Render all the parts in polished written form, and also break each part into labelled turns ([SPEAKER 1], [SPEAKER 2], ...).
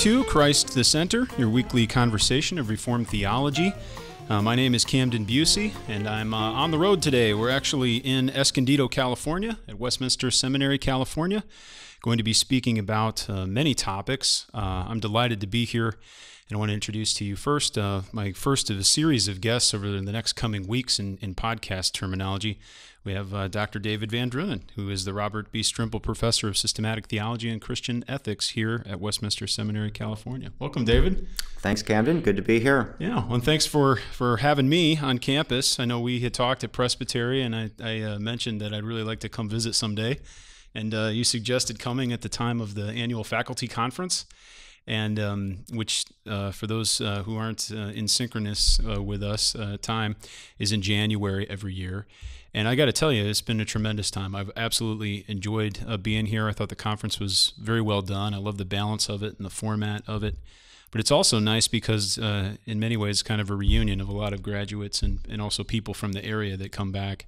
[SPEAKER 1] to Christ the Center, your weekly conversation of Reformed theology. My name is Camden Busey, and I'm on the road today. We're actually in Escondido, California, at Westminster Seminary, California, going to be speaking about many topics. I'm delighted to be here, and I want to introduce to you first my first of a series of guests over the next coming weeks in podcast terminology. We have Dr. David VanDrunen, who is the Robert B. Strimple Professor of Systematic Theology and Christian Ethics here at Westminster Seminary, California. Welcome, David.
[SPEAKER 2] Thanks, Camden. Good to be here.
[SPEAKER 1] Yeah, well, thanks for having me on campus. I know we had talked at Presbytery, and I mentioned that I'd really like to come visit someday. And you suggested coming at the time of the annual faculty conference, and which, for those who aren't in synchronous with us, time is in January every year. And I got to tell you, it's been a tremendous time. I've absolutely enjoyed being here. I thought the conference was very well done. I love the balance of it and the format of it. But it's also nice because in many ways, it's kind of a reunion of a lot of graduates and also people from the area that come back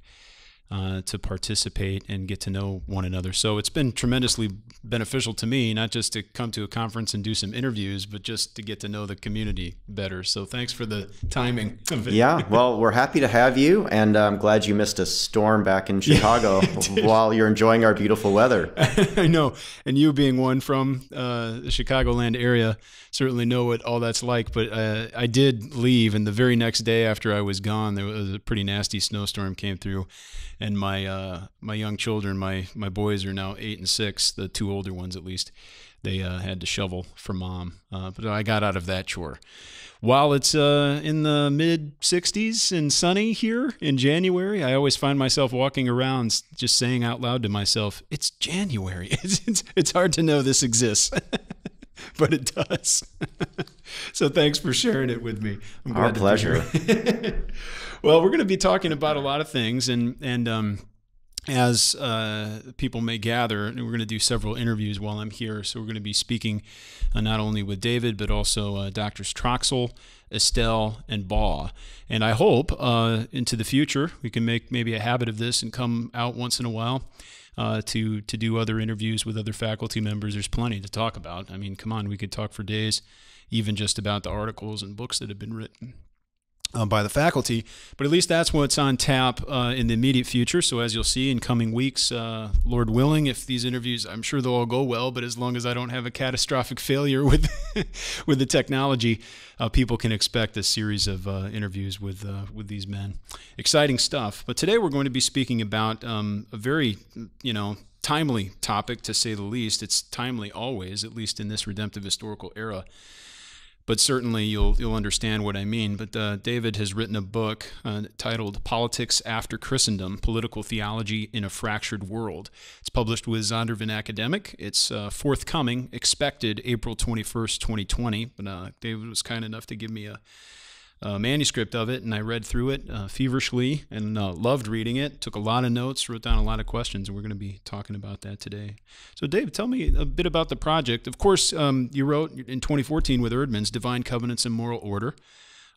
[SPEAKER 1] to participate and get to know one another. So it's been tremendously beneficial to me, not just to come to a conference and do some interviews, but just to get to know the community better. So thanks for the timing of it.
[SPEAKER 2] Yeah, well, we're happy to have you, and I'm glad you missed a storm back in Chicago while you're enjoying our beautiful weather.
[SPEAKER 1] I know, and you being one from the Chicagoland area certainly know what all that's like, but I did leave, and the very next day after I was gone, there was a pretty nasty snowstorm came through. And my young children, my boys are now 8 and 6, the two older ones at least, they had to shovel for mom. But I got out of that chore. While it's in the mid-60s and sunny here in January, I always find myself walking around just saying out loud to myself, it's January. It's hard to know this exists. But it does. So thanks for sharing it with me.
[SPEAKER 2] Our pleasure.
[SPEAKER 1] Well, we're going to be talking about a lot of things, and as people may gather, we're going to do several interviews while I'm here. So we're going to be speaking not only with David, but also Drs. Troxel, Estelle, and Baugh. And I hope into the future we can make maybe a habit of this and come out once in a while to do other interviews with other faculty members. There's plenty to talk about. I mean, come on, we could talk for days, even just about the articles and books that have been written by the faculty, but at least that's what's on tap in the immediate future. So as you'll see in coming weeks, Lord willing, if these interviews, I'm sure they'll all go well, but as long as I don't have a catastrophic failure with with the technology, people can expect a series of interviews with these men. Exciting stuff. But today we're going to be speaking about a very, timely topic, to say the least. It's timely always, at least in this redemptive historical era. But certainly you'll understand what I mean. But David has written a book titled Politics After Christendom, Political Theology in a Fractured World. It's published with Zondervan Academic. It's forthcoming, expected April 21st, 2020. But David was kind enough to give me a manuscript of it, and I read through it feverishly and loved reading it, took a lot of notes, wrote down a lot of questions, and we're going to be talking about that today. So Dave, tell me a bit about the project. Of course, you wrote in 2014 with Erdman's Divine Covenants and Moral Order,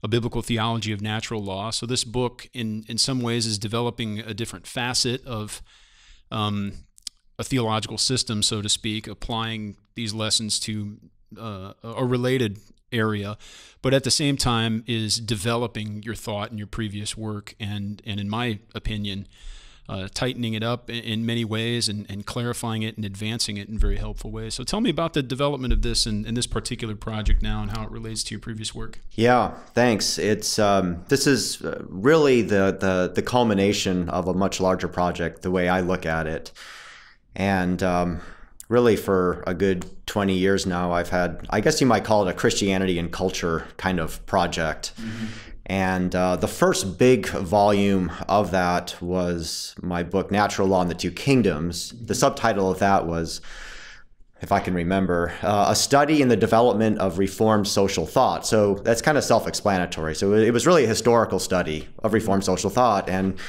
[SPEAKER 1] a biblical theology of natural law. So this book in some ways is developing a different facet of a theological system, so to speak, applying these lessons to a related area, but at the same time is developing your thought in your previous work and in my opinion, tightening it up in many ways and clarifying it and advancing it in very helpful ways. So tell me about the development of this and this particular project now and how it relates to your previous work.
[SPEAKER 2] Yeah, thanks. It's this is really the culmination of a much larger project, the way I look at it. And really, for a good 20 years now, I've had, I guess you might call it a Christianity and culture kind of project. Mm-hmm. And the first big volume of that was my book, Natural Law and the Two Kingdoms. The subtitle of that was, if I can remember, a study in the development of Reformed social thought. So that's kind of self-explanatory. So it was really a historical study of Reformed social thought. And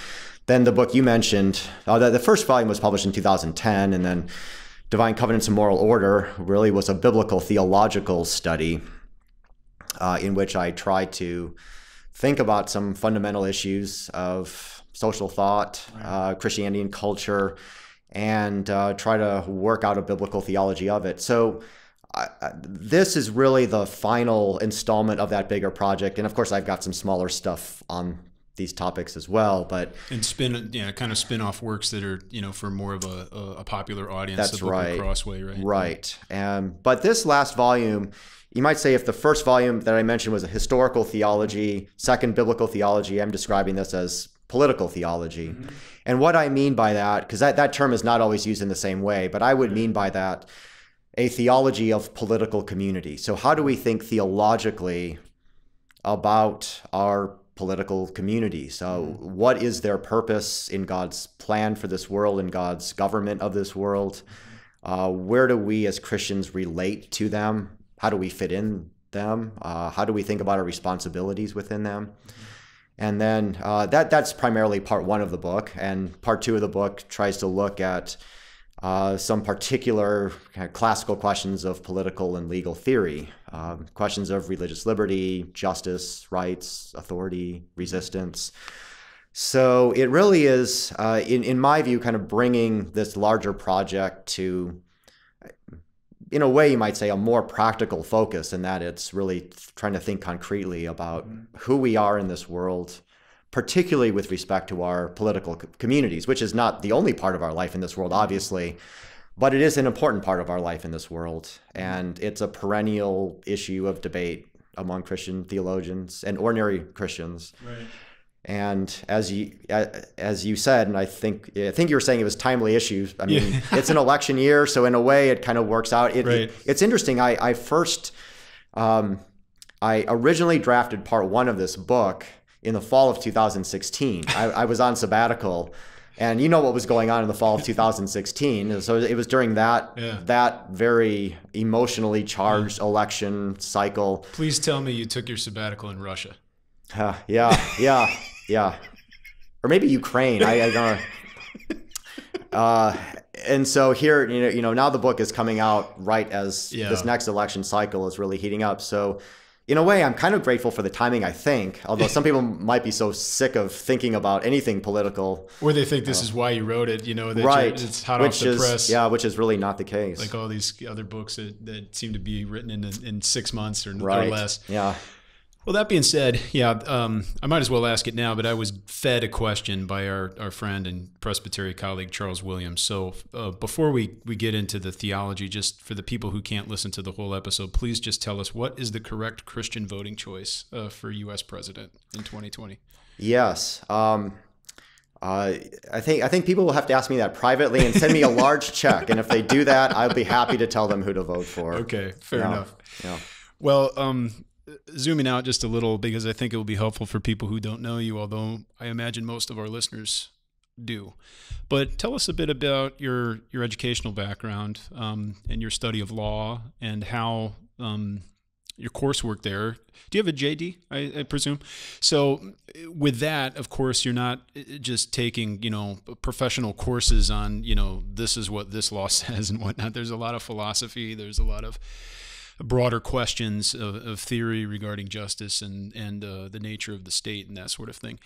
[SPEAKER 2] then the book you mentioned, the first volume was published in 2010, and then Divine Covenants and Moral Order really was a biblical-theological study in which I tried to think about some fundamental issues of social thought, Christianity and culture, and try to work out a biblical theology of it. So this is really the final installment of that bigger project. And of course, I've got some smaller stuff on these topics as well, but
[SPEAKER 1] kind of spin-off works that are, for more of a popular audience.
[SPEAKER 2] That's right.
[SPEAKER 1] Crossway, right?
[SPEAKER 2] Right. But this last volume, you might say if the first volume that I mentioned was a historical theology, second biblical theology, I'm describing this as political theology. Mm-hmm. And what I mean by that, because that term is not always used in the same way, but I would mean by that a theology of political community. So how do we think theologically about our political community? So what is their purpose in God's plan for this world, in God's government of this world? Where do we as Christians relate to them? How do we fit in them? How do we think about our responsibilities within them? And then that's primarily part one of the book. And part two of the book tries to look at some particular kind of classical questions of political and legal theory, questions of religious liberty, justice, rights, authority, resistance. So it really is, in my view, kind of bringing this larger project to, in a way, you might say, a more practical focus, in that it's really trying to think concretely about who we are in this world, particularly with respect to our political communities, which is not the only part of our life in this world, obviously, but it is an important part of our life in this world. And it's a perennial issue of debate among Christian theologians and ordinary Christians. Right. And as you said, and I think you were saying it was timely issues. I mean, it's an election year, so in a way it kind of works out. It's interesting. I originally drafted part one of this book in the fall of 2016. I was on sabbatical, and you know what was going on in the fall of 2016. So it was during that very emotionally charged election cycle.
[SPEAKER 1] Please tell me you took your sabbatical in Russia.
[SPEAKER 2] Yeah. Or maybe Ukraine. I don't know. And so here, now the book is coming out right as this next election cycle is really heating up. So in a way, I'm kind of grateful for the timing, I think, although some people might be so sick of thinking about anything political.
[SPEAKER 1] Or they think this is why you wrote it, that
[SPEAKER 2] right.
[SPEAKER 1] It's hot off the press.
[SPEAKER 2] Yeah, which is really not the case.
[SPEAKER 1] Like all these other books that seem to be written in 6 months or less.
[SPEAKER 2] Yeah.
[SPEAKER 1] Well, that being said, I might as well ask it now, but I was fed a question by our friend and Presbytery colleague, Charles Williams. So before we get into the theology, just for the people who can't listen to the whole episode, please just tell us, what is the correct Christian voting choice for U.S. president in 2020?
[SPEAKER 2] Yes. I think people will have to ask me that privately and send me a large check. And if they do that, I'll be happy to tell them who to vote for.
[SPEAKER 1] Okay, fair enough.
[SPEAKER 2] Yeah.
[SPEAKER 1] Well, zooming out just a little, because I think it will be helpful for people who don't know you, although I imagine most of our listeners do. But tell us a bit about your educational background and your study of law, and how your coursework there. Do you have a JD, I presume? So with that, of course, you're not just taking, professional courses on, this is what this law says and whatnot. There's a lot of philosophy. There's a lot of broader questions of theory regarding justice and the nature of the state and that sort of thing.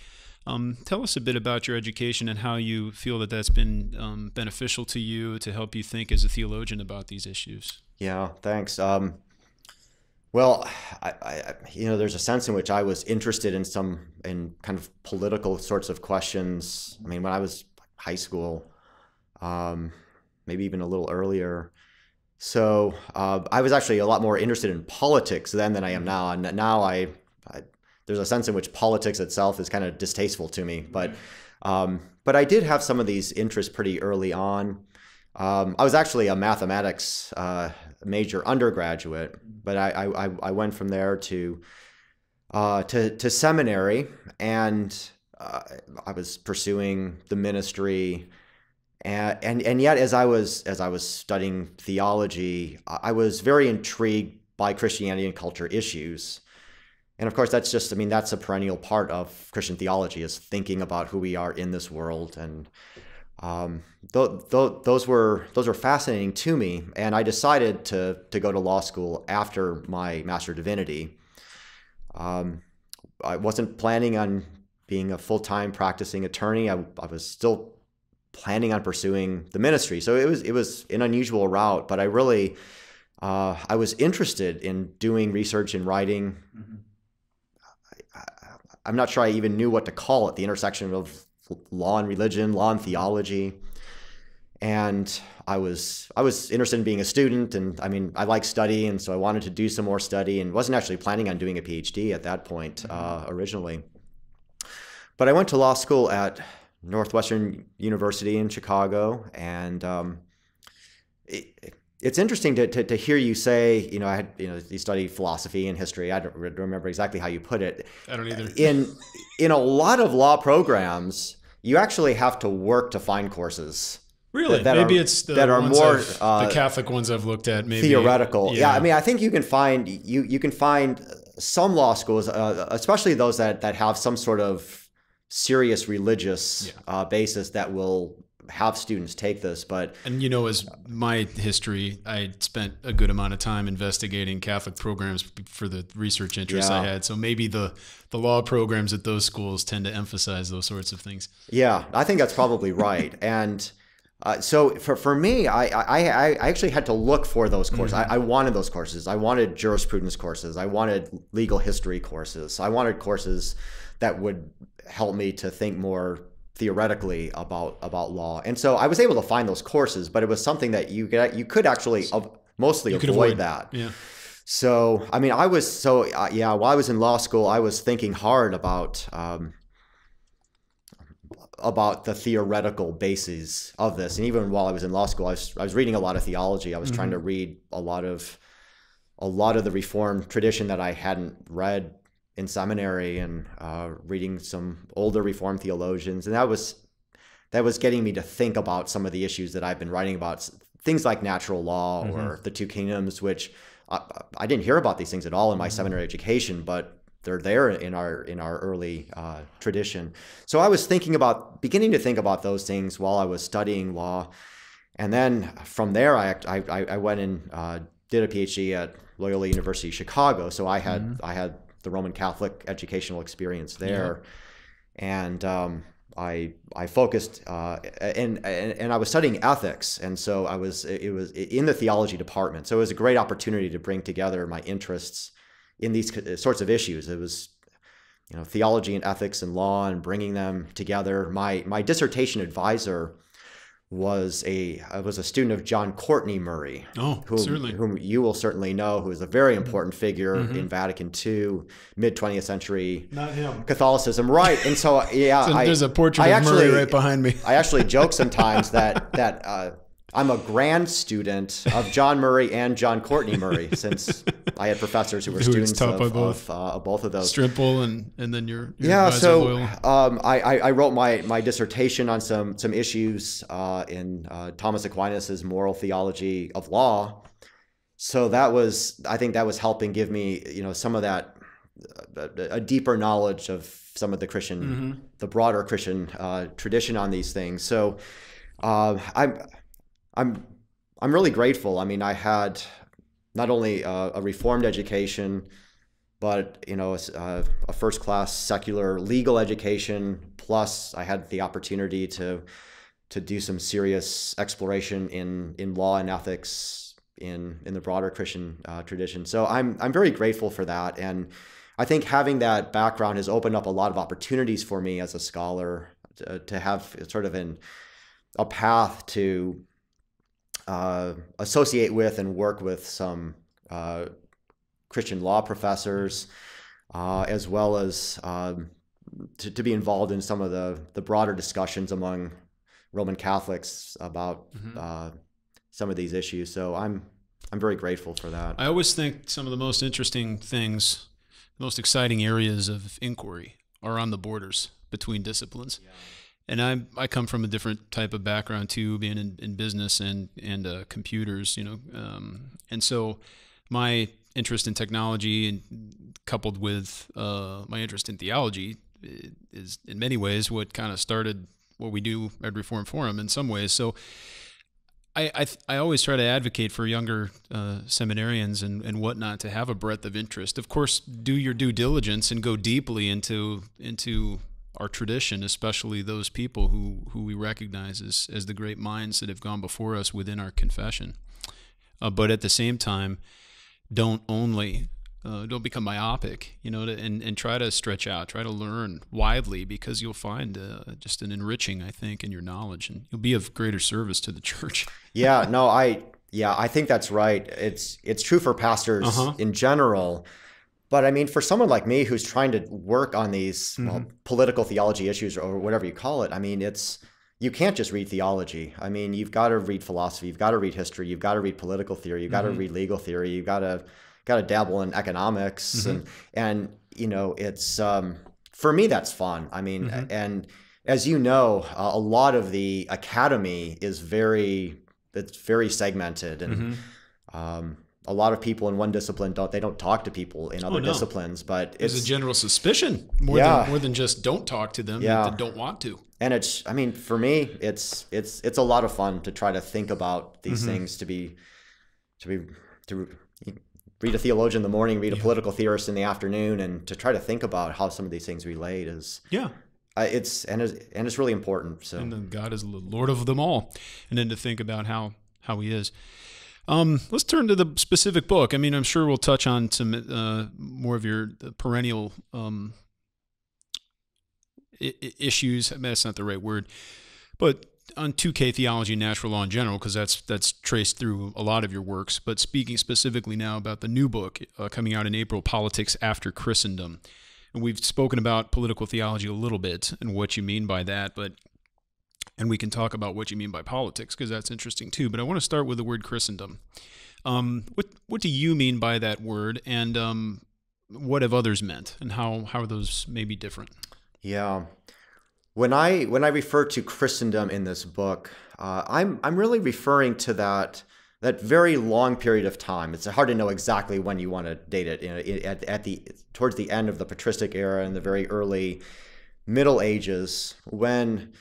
[SPEAKER 1] Tell us a bit about your education and how you feel that that's been beneficial to you to help you think as a theologian about these issues.
[SPEAKER 2] Yeah, thanks. Well, I there's a sense in which I was interested in kind of political sorts of questions. I mean, when I was high school, maybe even a little earlier. So I was actually a lot more interested in politics then than I am now. And now there's a sense in which politics itself is kind of distasteful to me. But I did have some of these interests pretty early on. I was actually a mathematics major undergraduate, but I went from there to seminary, and I was pursuing the ministry. And yet, as I was studying theology, I was very intrigued by Christianity and culture issues. And of course, that's a perennial part of Christian theology, is thinking about who we are in this world. And those were fascinating to me. And I decided to go to law school after my Master of Divinity. I wasn't planning on being a full-time practicing attorney. I was still planning on pursuing the ministry. So it was an unusual route, but I really I was interested in doing research and writing. I'm not sure I even knew what to call it, the intersection of law and religion, law and theology. And I was interested in being a student, and I mean, I like study, and so I wanted to do some more study, and wasn't actually planning on doing a PhD at that point originally. But I went to law school at Northwestern University in Chicago, and it's interesting to hear you say, you study philosophy and history. I don't remember exactly how you put it.
[SPEAKER 1] I don't either.
[SPEAKER 2] In a lot of law programs, you actually have to work to find courses.
[SPEAKER 1] Really? Maybe it's the Catholic ones I've looked at. Maybe
[SPEAKER 2] theoretical. Yeah. I mean, I think you can find some law schools, especially those that have some sort of serious religious basis, that will have students take this.
[SPEAKER 1] And as my history, I spent a good amount of time investigating Catholic programs for the research interests I had. So maybe the law programs at those schools tend to emphasize those sorts of things.
[SPEAKER 2] Yeah, I think that's probably right. And so for me, I actually had to look for those courses. I wanted those courses. I wanted jurisprudence courses. I wanted legal history courses. I wanted courses that would help me to think more theoretically about law. And so I was able to find those courses, but it was something that you could actually mostly avoid that.
[SPEAKER 1] Yeah.
[SPEAKER 2] So, I mean, while I was in law school, I was thinking hard about the theoretical bases of this. And even while I was in law school, I was reading a lot of theology. I was trying to read a lot of the Reformed tradition that I hadn't read in seminary, and reading some older Reformed theologians. And that was getting me to think about some of the issues that I've been writing about, things like natural law or the two kingdoms, which I didn't hear about these things at all in my seminary education, but they're there in our early tradition. So I was beginning to think about those things while I was studying law. And then from there, I went and did a PhD at Loyola University Chicago. So I had the Roman Catholic educational experience there. And I focused and I was studying ethics, and so it was in the theology department. So it was a great opportunity to bring together my interests in these sorts of issues. It was theology and ethics and law, and bringing them together. My dissertation advisor was a student of John Courtney Murray, whom you will certainly know, who is a very important figure in Vatican II, mid-20th century Catholicism. Right. And so,
[SPEAKER 1] there's a portrait of Murray right behind me.
[SPEAKER 2] I actually joke sometimes that I'm a grand student of John Murray and John Courtney Murray, since I had professors who were students of both of those.
[SPEAKER 1] Strimple and then your
[SPEAKER 2] so I wrote my dissertation on some issues in Thomas Aquinas' moral theology of law. So I think that was helping give me some of that a deeper knowledge of some of the Christian, the broader Christian tradition on these things. So I'm really grateful. I mean, I had not only a Reformed education, but a first-class secular legal education. Plus, I had the opportunity to do some serious exploration in law and ethics in the broader Christian tradition. So I'm very grateful for that, and I think having that background has opened up a lot of opportunities for me as a scholar to have sort of a path to associate with and work with some Christian law professors, as well as to be involved in some of the broader discussions among Roman Catholics about some of these issues. So I'm very grateful for that.
[SPEAKER 1] I always think some of the most interesting things, most exciting areas of inquiry are on the borders between disciplines. Yeah. And I come from a different type of background too, being in business and computers, and so my interest in technology, and coupled with my interest in theology, is in many ways what kind of started what we do at Reformed Forum in some ways. So I always try to advocate for younger seminarians and whatnot to have a breadth of interest. Of course, do your due diligence and go deeply into our tradition, especially those people who we recognize as the great minds that have gone before us within our confession. but at the same time, don't become myopic, and try to stretch out, try to learn widely, because you'll find just an enriching, I think, in your knowledge, and you'll be of greater service to the church.
[SPEAKER 2] I think that's right. It's true for pastors in general. But I mean, for someone like me who's trying to work on these political theology issues or whatever you call it, I mean, you can't just read theology. I mean, you've got to read philosophy, you've got to read history, you've got to read political theory, you've got to read legal theory, you've got to dabble in economics, and it's for me that's fun. I mean, and as you know, a lot of the academy is very segmented, and a lot of people in one discipline don't talk to people in other disciplines, but
[SPEAKER 1] there's a general suspicion more than just don't talk to them, that don't want to.
[SPEAKER 2] And for me, it's a lot of fun to try to think about these things, to read a theologian in the morning, read a political theorist in the afternoon, and to try to think about how some of these things relate it's really important. So,
[SPEAKER 1] and then God is the Lord of them all, and then to think about how He is. Let's turn to the specific book. I mean, I'm sure we'll touch on some more of your perennial issues. I mean, that's not the right word, but on 2K theology and natural law in general, because that's traced through a lot of your works. But speaking specifically now about the new book coming out in April, Politics After Christendom. And we've spoken about political theology a little bit and what you mean by that, and we can talk about what you mean by politics, because that's interesting too. But I want to start with the word Christendom. What do you mean by that word, and what have others meant, and how are those maybe different?
[SPEAKER 2] Yeah. When I refer to Christendom in this book, I'm really referring to that very long period of time. It's hard to know exactly when you want to date it. Towards the end of the patristic era and the very early Middle Ages, when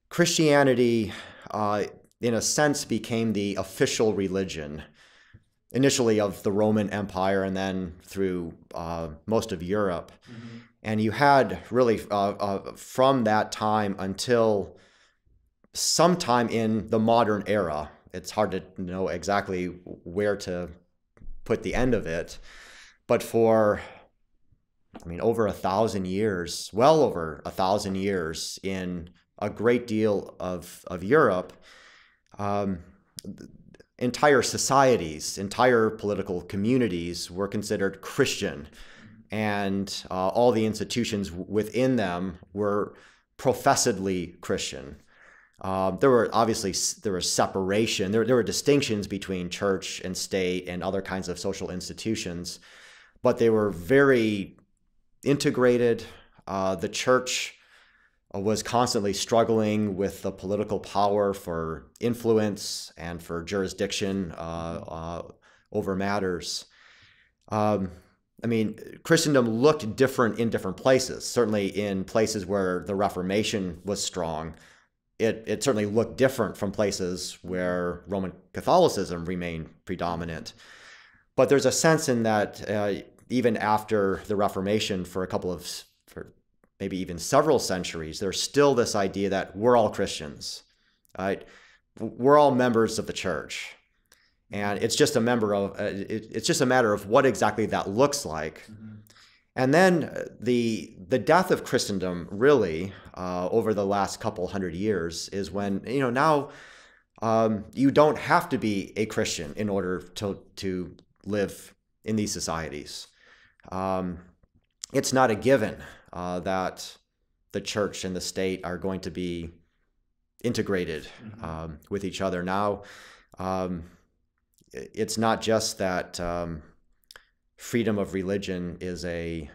[SPEAKER 2] Christianity, in a sense, became the official religion, initially of the Roman Empire and then through most of Europe. And you had really, from that time until sometime in the modern era, it's hard to know exactly where to put the end of it, but for, over 1,000 years, well over 1,000 years in a great deal of Europe, entire societies, entire political communities were considered Christian, and all the institutions within them were professedly Christian. There was separation. There were distinctions between church and state and other kinds of social institutions, but they were very integrated. The church was constantly struggling with the political power for influence and for jurisdiction over matters. Christendom looked different in different places. Certainly in places where the Reformation was strong, it certainly looked different from places where Roman Catholicism remained predominant. But there's a sense in that even after the Reformation, for maybe even several centuries, there's still this idea that we're all Christians, right? We're all members of the church, and it's just a matter of what exactly that looks like. And then the death of Christendom, really, over the last couple hundred years, is when now you don't have to be a Christian in order to live in these societies. It's not a given that the church and the state are going to be integrated with each other. Now, it's not just that freedom of religion is a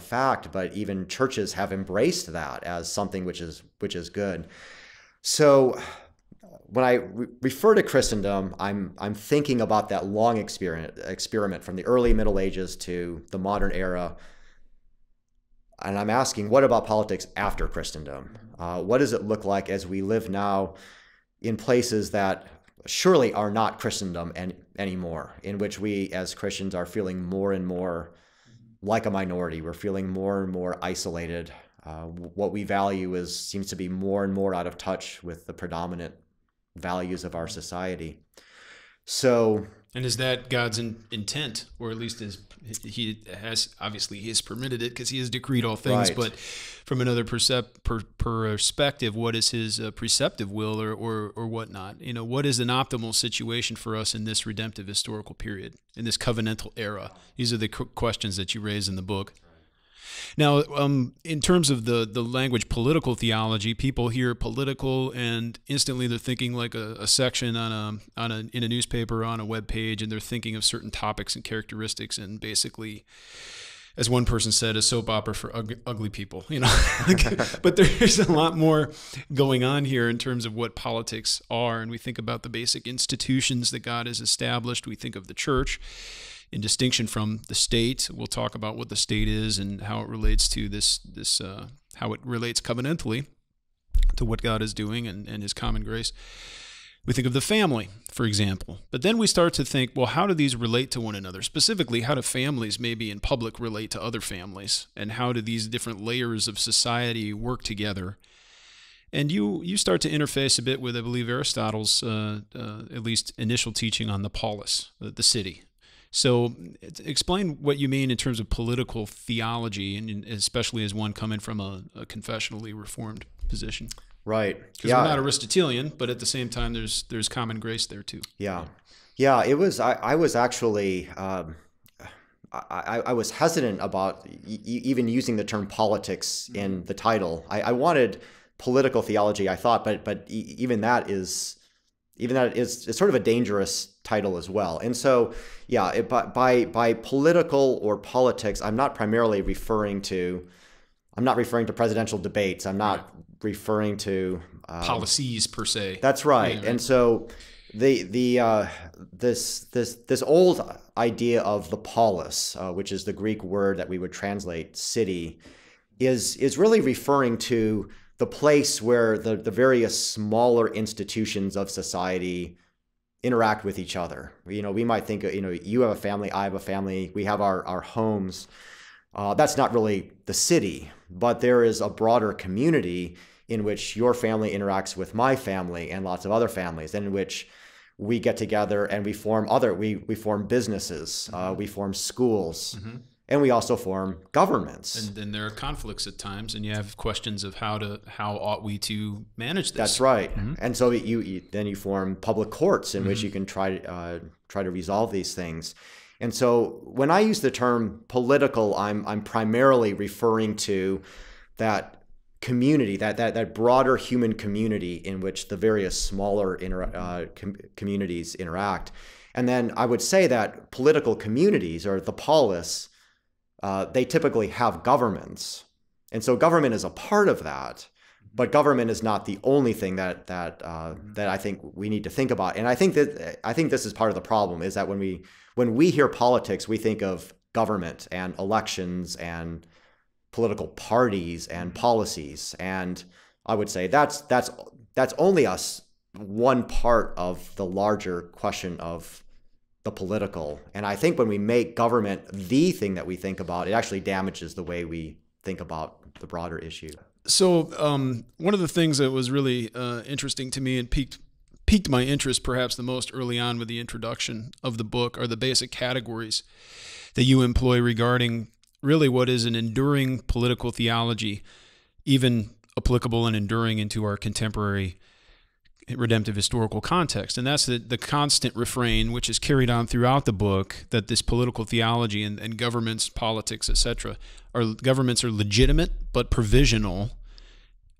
[SPEAKER 2] fact, but even churches have embraced that as something which is good. So when I refer to Christendom, I'm thinking about that long experiment from the early Middle Ages to the modern era. And I'm asking, what about politics after Christendom? What does it look like as we live now in places that surely are not Christendom anymore, in which we as Christians are feeling more and more like a minority? We're feeling more and more isolated. What we value seems to be more and more out of touch with the predominant values of our society. So,
[SPEAKER 1] and is that God's intent, or at least he has permitted it because he has decreed all things,
[SPEAKER 2] right.
[SPEAKER 1] but from another perspective, what is his preceptive will or whatnot? What is an optimal situation for us in this redemptive historical period, in this covenantal era? These are the questions that you raise in the book. Now, in terms of the language political theology, people hear political and instantly they're thinking like a section in a newspaper, on a web page, and they're thinking of certain topics and characteristics, and basically, as one person said, a soap opera for ugly people. But there's a lot more going on here in terms of what politics are, and we think about the basic institutions that God has established. We think of the church in distinction from the state. We'll talk about what the state is and how it relates to how it relates covenantally to what God is doing and his common grace. We think of the family, for example. But then we start to think, well, how do these relate to one another? Specifically, how do families maybe in public relate to other families? And how do these different layers of society work together? And you start to interface a bit with, I believe, Aristotle's at least initial teaching on the polis, the city. So explain what you mean in terms of political theology, and especially as one coming from a confessionally reformed position.
[SPEAKER 2] Right.
[SPEAKER 1] Because we're not Aristotelian, but at the same time, there's common grace there too.
[SPEAKER 2] Yeah. It was. I was actually. I was hesitant about even using the term politics in the title. I wanted political theology, I thought, but even that is sort of a dangerous title as well. And so, by political or politics, I'm not primarily referring to presidential debates. I'm not referring to
[SPEAKER 1] policies per se.
[SPEAKER 2] That's right. Yeah, right. And so this old idea of the polis, which is the Greek word that we would translate city, is really referring to the place where the various smaller institutions of society interact with each other. We might think, you have a family, I have a family, we have our homes. That's not really the city, but there is a broader community in which your family interacts with my family and lots of other families, and in which we get together and we form businesses, we form schools, and we also form governments.
[SPEAKER 1] And then there are conflicts at times, and you have questions of how ought we to manage this.
[SPEAKER 2] That's right. And so then you form public courts in which you can try to resolve these things. And so when I use the term political, I'm primarily referring to that community, that broader human community in which the various smaller communities interact. And then I would say that political communities, or the polis, they typically have governments. And so government is a part of that, but government is not the only thing that I think we need to think about. And I think this is part of the problem, is that when we hear politics, we think of government and elections and political parties and policies. And I would say that's only one part of the larger question of the political. And I think when we make government the thing that we think about, it actually damages the way we think about the broader issue.
[SPEAKER 1] So one of the things that was really interesting to me and piqued my interest perhaps the most early on with the introduction of the book are the basic categories that you employ regarding really what is an enduring political theology, even applicable and enduring into our contemporary redemptive historical context. And that's the constant refrain, which is carried on throughout the book, that this political theology and governments, politics, etc., governments are legitimate but provisional.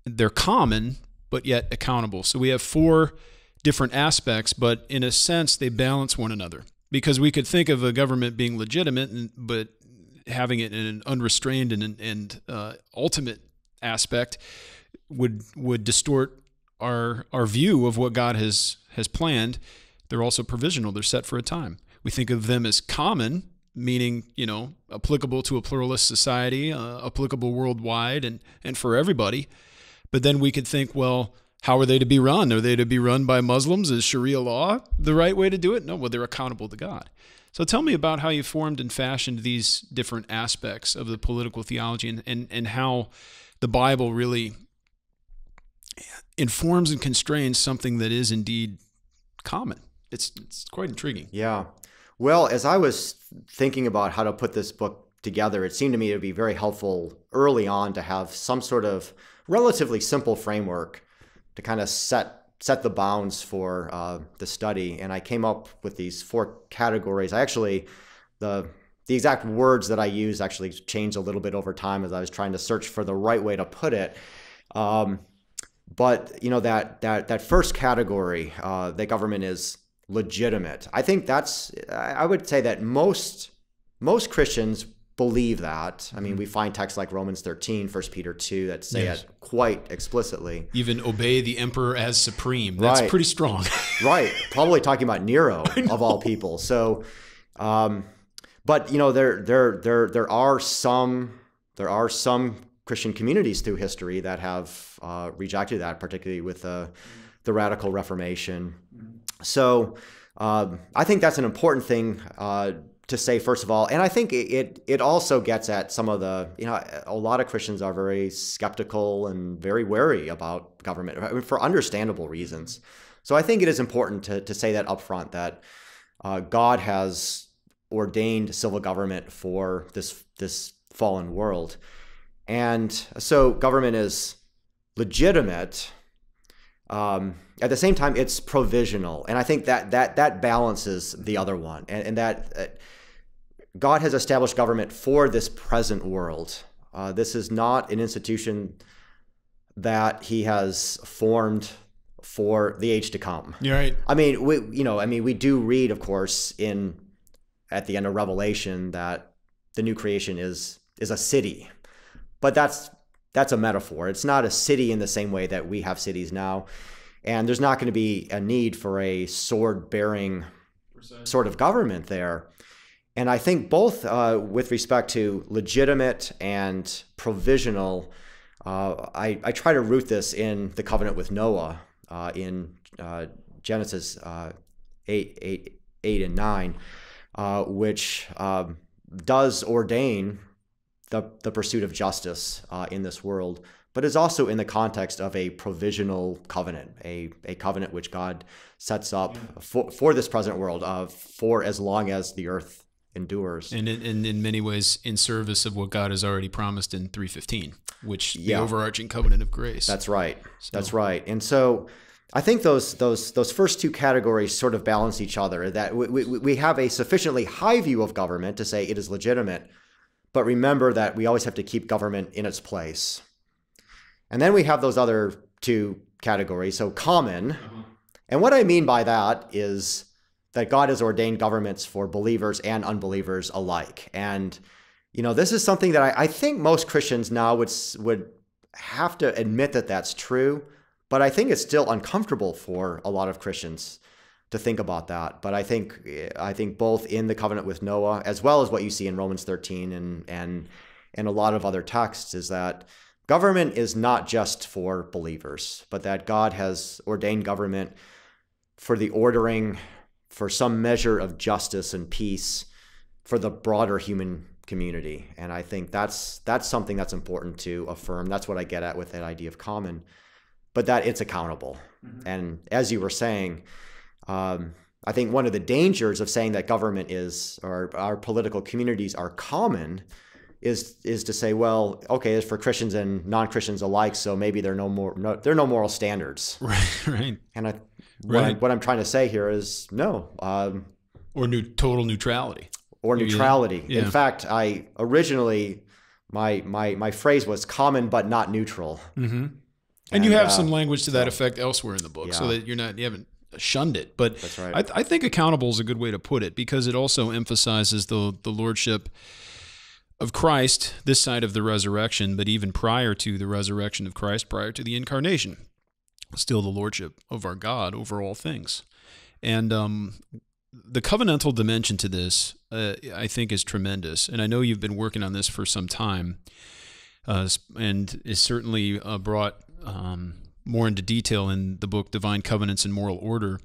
[SPEAKER 1] They're common but yet accountable. So we have four different aspects, but in a sense they balance one another, because we could think of a government being legitimate but having it in an unrestrained and ultimate aspect would distort our view of what God has planned. They're also provisional. They're set for a time. We think of them as common, meaning, applicable to a pluralist society, applicable worldwide and for everybody. But then we could think, well, how are they to be run? Are they to be run by Muslims? Is Sharia law the right way to do it? No, well, they're accountable to God. So tell me about how you formed and fashioned these different aspects of the political theology and how the Bible really informs and constrains something that is indeed common it's quite intriguing.
[SPEAKER 2] Yeah. Well, as I was thinking about how to put this book together, it seemed to me to be very helpful early on to have some sort of relatively simple framework to kind of set the bounds for the study. And I came up with these 4 categories. I actually, the exact words that I use actually changed a little bit over time as I was trying to search for the right way to put it. But you know, that first category, that government is legitimate. I think I would say that most Christians believe that. I mean, we find texts like Romans 13, 1 Peter 2 that say it quite explicitly.
[SPEAKER 1] Even obey the emperor as supreme. That's pretty strong.
[SPEAKER 2] Right. Probably talking about Nero of all people. So, but you know, there are some Christian communities through history that have rejected that, particularly with the Radical Reformation. So I think that's an important thing to say, first of all. And I think it also gets at some of the, you know, a lot of Christians are very skeptical and very wary about government for understandable reasons. So I think it is important to say that up front, that God has ordained civil government for this fallen world. And so government is legitimate. At the same time, it's provisional. And I think that balances the other one. And that God has established government for this present world. This is not an institution that he has formed for the age to come.
[SPEAKER 1] You're right.
[SPEAKER 2] I mean, we do read, of course, at the end of Revelation that the new creation is a city. But that's a metaphor. It's not a city in the same way that we have cities now. And there's not going to be a need for a sword-bearing sort of government there. And I think both with respect to legitimate and provisional, I try to root this in the covenant with Noah in Genesis 8 and 9, which does ordain the pursuit of justice in this world, but is also in the context of a provisional covenant, a covenant which God sets up for this present world, for as long as the earth endures.
[SPEAKER 1] And in many ways in service of what God has already promised in 3:15, which the overarching covenant of grace.
[SPEAKER 2] That's right. That's right. And so I think those first 2 categories sort of balance each other, that we have a sufficiently high view of government to say it is legitimate, but remember that we always have to keep government in its place. And then we have those other 2 categories, so common. And what I mean by that is that God has ordained governments for believers and unbelievers alike. And, you know, this is something that I think most Christians now would have to admit that that's true, but I think it's still uncomfortable for a lot of Christians to think about that. But I think both in the covenant with Noah, as well as what you see in Romans 13 and a lot of other texts, is that government is not just for believers, but that God has ordained government for the ordering, for some measure of justice and peace for the broader human community. And I think that's something that's important to affirm. That's what I get at with that idea of common, but that it's accountable. And as you were saying, I think one of the dangers of saying that government is, or our political communities are common, is to say, well, okay, it's for Christians and non-Christians alike, so maybe there are no moral standards.
[SPEAKER 1] Right.
[SPEAKER 2] And what I'm trying to say here is no.
[SPEAKER 1] Or total neutrality.
[SPEAKER 2] Or neutrality.
[SPEAKER 1] Yeah.
[SPEAKER 2] In fact, I originally my phrase was common but not neutral.
[SPEAKER 1] Mm-hmm. And you have some language to that effect elsewhere in the book, so that you haven't shunned it. But
[SPEAKER 2] that's right.
[SPEAKER 1] I think accountable is a good way to put it, because it also emphasizes the lordship of Christ this side of the resurrection, but even prior to the resurrection of Christ, prior to the incarnation, still the lordship of our God over all things. And the covenantal dimension to this, I think, is tremendous. And I know you've been working on this for some time, and is certainly brought more into detail in the book Divine Covenants and Moral Order.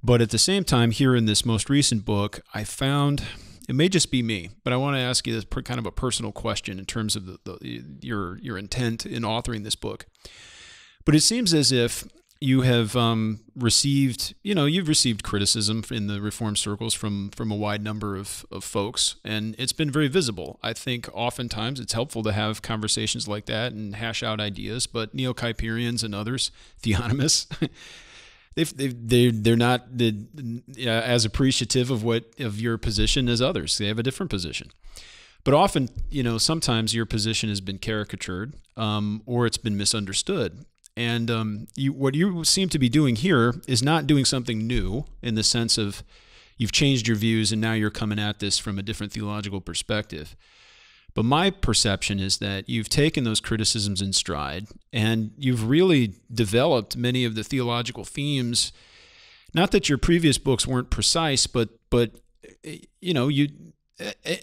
[SPEAKER 1] But at the same time, here in this most recent book, I found, it may just be me, but I want to ask you this kind of a personal question in terms of your intent in authoring this book. But it seems as if you have received, you've received criticism in the Reformed circles from a wide number of folks, and it's been very visible. I think oftentimes it's helpful to have conversations like that and hash out ideas, but Neo-Kuyperians and others, theonomists, they're not as appreciative of your position as others. They have a different position. But often, sometimes your position has been caricatured or it's been misunderstood. And what you seem to be doing here is not doing something new in the sense of you've changed your views and now you're coming at this from a different theological perspective. But my perception is that you've taken those criticisms in stride and you've really developed many of the theological themes. Not that your previous books weren't precise, but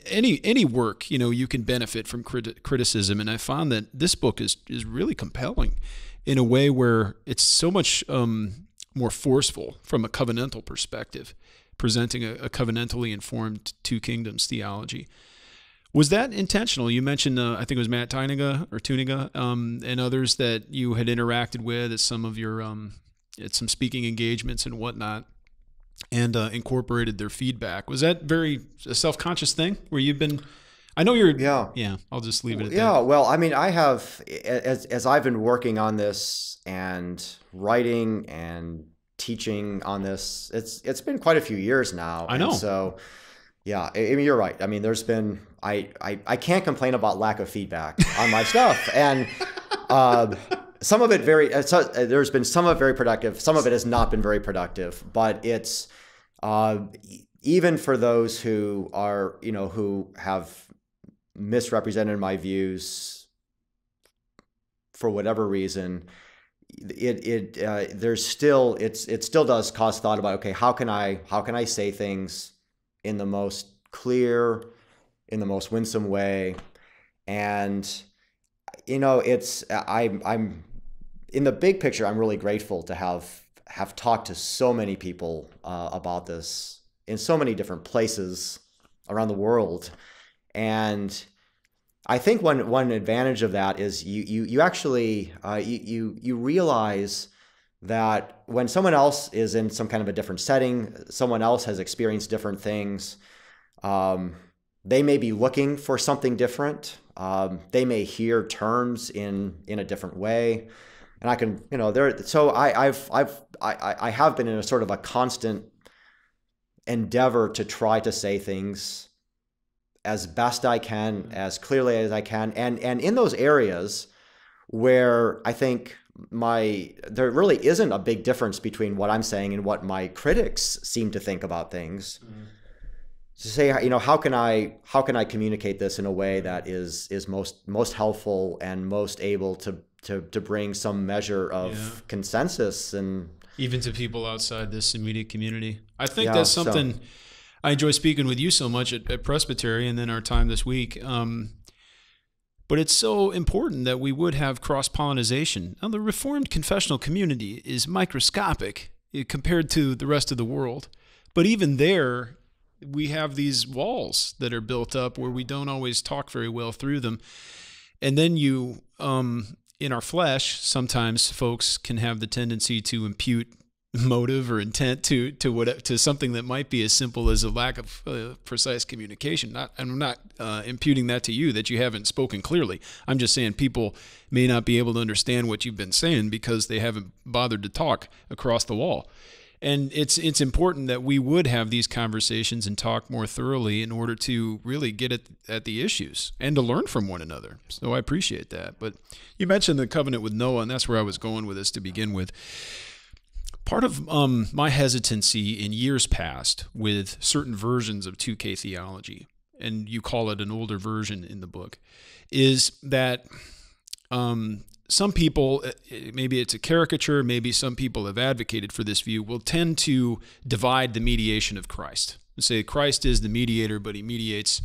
[SPEAKER 1] any work, you can benefit from criticism. And I found that this book is really compelling in a way where it's so much more forceful from a covenantal perspective, presenting a covenantally informed two kingdoms theology. Was that intentional? You mentioned, I think it was Matt Tuniga, and others that you had interacted with at some of your, at some speaking engagements and whatnot, and incorporated their feedback. Was that a self-conscious thing where you've been... I know you're... Yeah, I'll just leave it at that.
[SPEAKER 2] Yeah, well, I mean, I have, as I've been working on this and writing and teaching on this, it's been quite a few years now.
[SPEAKER 1] I know.
[SPEAKER 2] And so, yeah, I mean, you're right. I mean, there's been... I can't complain about lack of feedback on my stuff. And some of it there's been some of it very productive. Some of it has not been very productive. But it's... even for those who are, who have misrepresented my views for whatever reason, it still does cause thought about, okay, how can I say things in the most clear, in the most winsome way? And I'm in the big picture, I'm really grateful to have talked to so many people about this in so many different places around the world. And I think one advantage of that is you actually you realize that when someone else is in some kind of a different setting, someone else has experienced different things, they may be looking for something different. They may hear terms in a different way. And I can, so I have been in a sort of a constant endeavor to try to say things as best I can, as clearly as I can. And in those areas where I think there really isn't a big difference between what I'm saying and what my critics seem to think about things, to say, how can I communicate this in a way that is most helpful and most able to bring some measure of consensus, and
[SPEAKER 1] even to people outside this immediate community. I think that's something I enjoy speaking with you so much at Presbytery and then our time this week. But it's so important that we would have cross-pollination. Now, the Reformed confessional community is microscopic compared to the rest of the world. But even there, we have these walls that are built up where we don't always talk very well through them. And then in our flesh, sometimes folks can have the tendency to impute motive or intent to something that might be as simple as a lack of precise communication. I'm not imputing that to you, that you haven't spoken clearly. I'm just saying people may not be able to understand what you've been saying because they haven't bothered to talk across the wall. And it's important that we would have these conversations and talk more thoroughly in order to really get at the issues and to learn from one another. So I appreciate that. But you mentioned the covenant with Noah, and that's where I was going with this to begin with. Part of my hesitancy in years past with certain versions of 2K theology, and you call it an older version in the book, is that some people, maybe it's a caricature, maybe some people have advocated for this view, will tend to divide the mediation of Christ. They say Christ is the mediator, but he mediates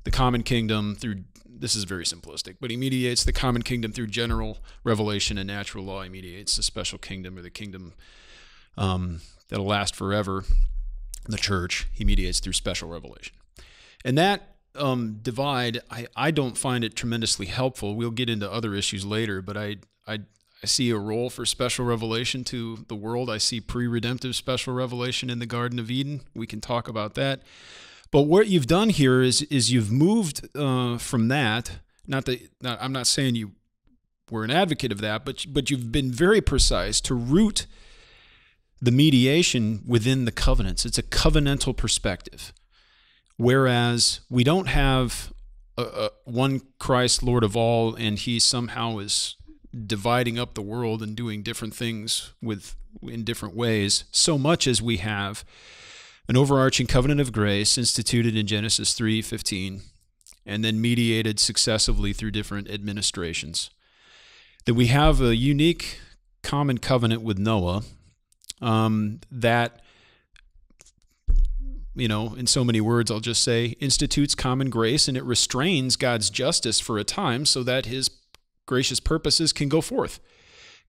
[SPEAKER 1] the common kingdom through, this is very simplistic, but he mediates the common kingdom through general revelation and natural law. He mediates the special kingdom or the kingdom that'll last forever, the church. He mediates through special revelation. And that divide, I don't find it tremendously helpful. We'll get into other issues later, but I see a role for special revelation to the world. I see pre-redemptive special revelation in the Garden of Eden. We can talk about that. But what you've done here is you've moved from that. I'm not saying you were an advocate of that, but you've been very precise to root the mediation within the covenants. It's a covenantal perspective. Whereas we don't have one Christ, Lord of all, and he somehow is dividing up the world and doing different things in different ways, so much as we have an overarching covenant of grace instituted in Genesis 3:15, and then mediated successively through different administrations. That we have a unique common covenant with Noah that, in so many words, I'll just say, institutes common grace, and it restrains God's justice for a time so that his gracious purposes can go forth.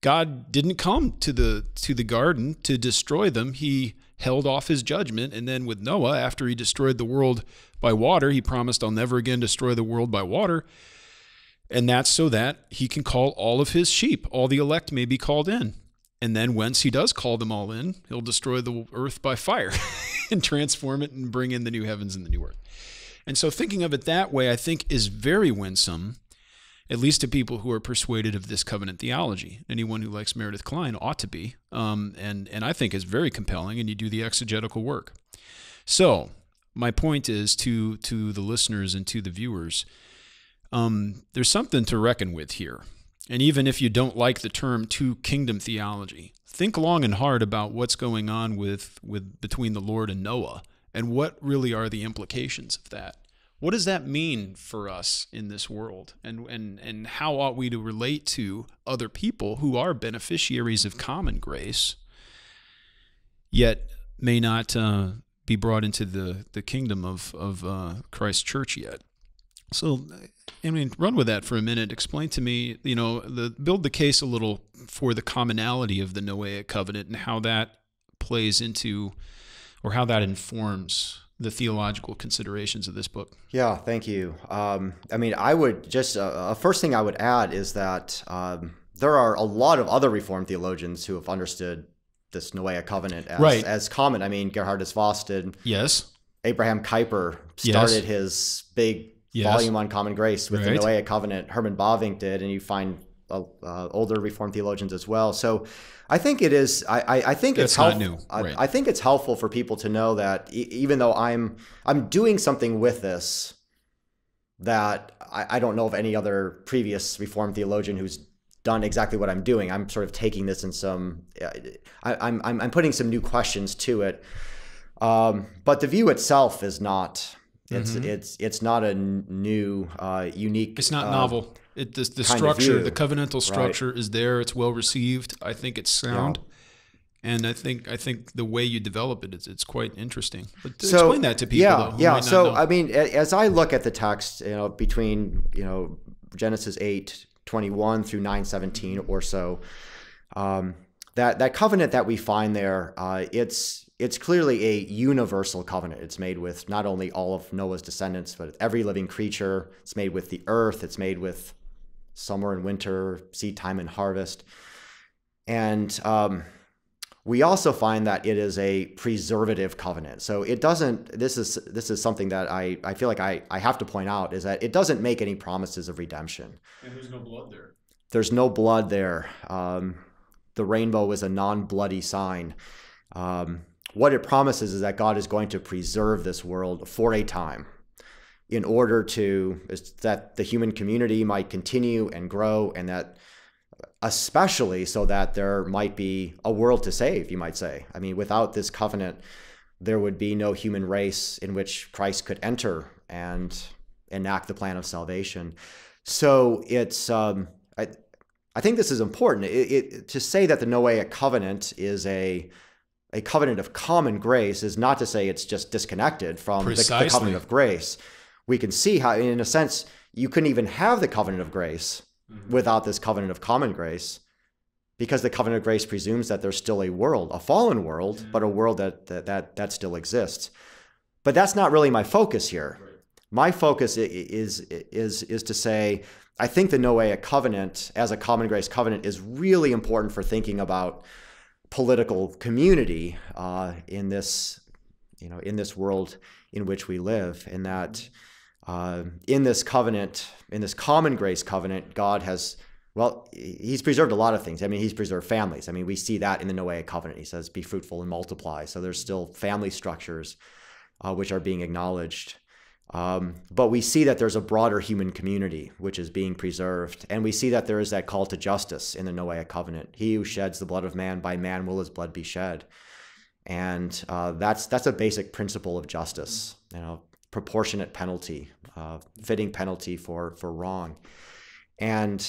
[SPEAKER 1] God didn't come to the garden to destroy them. He held off his judgment, and then with Noah, after he destroyed the world by water, he promised, I'll never again destroy the world by water. And that's so that he can call all of his sheep, all the elect may be called in. And then once he does call them all in, he'll destroy the earth by fire and transform it and bring in the new heavens and the new earth. And so thinking of it that way, I think, is very winsome, at least to people who are persuaded of this covenant theology. Anyone who likes Meredith Kline ought to be, and I think is very compelling, and you do the exegetical work. So my point is to the listeners and to the viewers, there's something to reckon with here. And even if you don't like the term two-kingdom theology, think long and hard about what's going on between the Lord and Noah, and what really are the implications of that. What does that mean for us in this world? And how ought we to relate to other people who are beneficiaries of common grace, yet may not be brought into the kingdom of Christ's church yet? So, run with that for a minute. Explain to me, build the case a little for the commonality of the Noahic covenant and how that plays into, or how that informs the theological considerations of this book.
[SPEAKER 2] Yeah, thank you. I would just, first thing I would add is that there are a lot of other Reformed theologians who have understood this Noahic covenant as common. Gerhardus Voss did.
[SPEAKER 1] Yes.
[SPEAKER 2] Abraham Kuyper started his big volume on common grace with the Noahic covenant. Herman Bavinck did, and you find older Reformed theologians as well. So I think it is. I think it's helpful. Not new. Right. I think it's helpful for people to know that even though I'm doing something with this that I don't know of any other previous Reformed theologian who's done exactly what I'm doing. I'm sort of taking this in some. I'm putting some new questions to it. But the view itself is not. It's not a new, unique.
[SPEAKER 1] It's not novel. The structure, the covenantal structure is there. It's well received. I think it's sound, and I think the way you develop it, it's quite interesting. But explain that to people.
[SPEAKER 2] So as I look at the text, between Genesis 8:21 through 9:17 or so, that covenant that we find there, it's clearly a universal covenant. It's made with not only all of Noah's descendants, but every living creature. It's made with the earth. It's made with summer and winter, seed time and harvest. And we also find that it is a preservative covenant. So it doesn't, this is something that I feel like I have to point out, is that it doesn't make any promises of redemption.
[SPEAKER 1] And there's no blood there.
[SPEAKER 2] There's no blood there. The rainbow is a non-bloody sign. What it promises is that God is going to preserve this world for a time in order that the human community might continue and grow, and that especially so that there might be a world to save, you might say. Without this covenant, there would be no human race in which Christ could enter and enact the plan of salvation. So it's, I think this is important. To say that the Noahic covenant is a covenant of common grace is not to say it's just disconnected from the covenant of grace. We can see how, in a sense, you couldn't even have the covenant of grace without this covenant of common grace, because the covenant of grace presumes that there's still a world, a fallen world, but a world that still exists. But that's not really my focus here. My focus is to say I think the Noahic covenant as a common grace covenant is really important for thinking about political community in this, in this world in which we live. In that, in this covenant, in this common grace covenant, God has, well, he's preserved a lot of things. I mean, he's preserved families. I mean, we see that in the Noahic covenant. He says, "Be fruitful and multiply." So there's still family structures which are being acknowledged. But we see that there's a broader human community which is being preserved. And we see that there is that call to justice in the Noahic covenant. He who sheds the blood of man, by man will his blood be shed. And that's a basic principle of justice, proportionate penalty, fitting penalty for wrong. And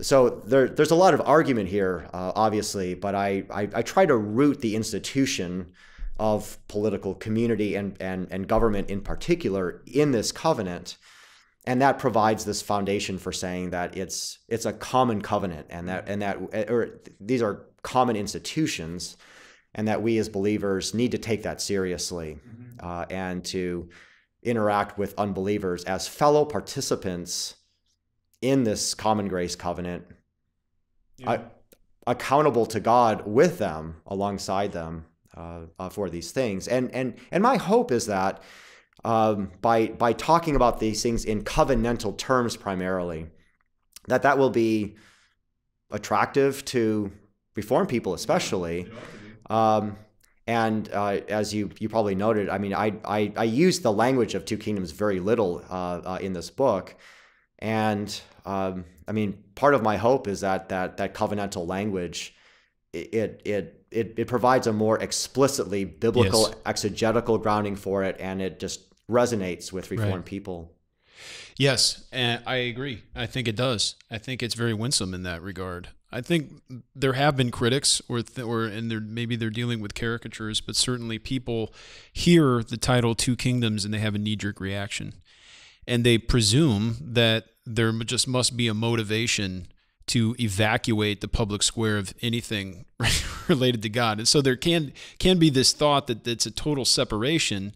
[SPEAKER 2] so there's a lot of argument here, obviously, but I try to root the institution of political community and government in particular in this covenant, and that provides this foundation for saying that it's a common covenant, and that these are common institutions, and that we as believers need to take that seriously, and to interact with unbelievers as fellow participants in this common grace covenant, accountable to God with them, alongside them. For these things, and my hope is that by talking about these things in covenantal terms primarily, that will be attractive to Reformed people, especially. And as you probably noted, I mean, I use the language of two kingdoms very little in this book, and I mean, part of my hope is that covenantal language, it provides a more explicitly biblical, exegetical grounding for it, and it just resonates with Reformed people.
[SPEAKER 1] Yes, and I agree. I think it does. I think it's very winsome in that regard. I think there have been critics, maybe they're dealing with caricatures, but certainly people hear the title Two Kingdoms and they have a knee-jerk reaction, and they presume that there just must be a motivation to evacuate the public square of anything related to God. And so there can be this thought that it's a total separation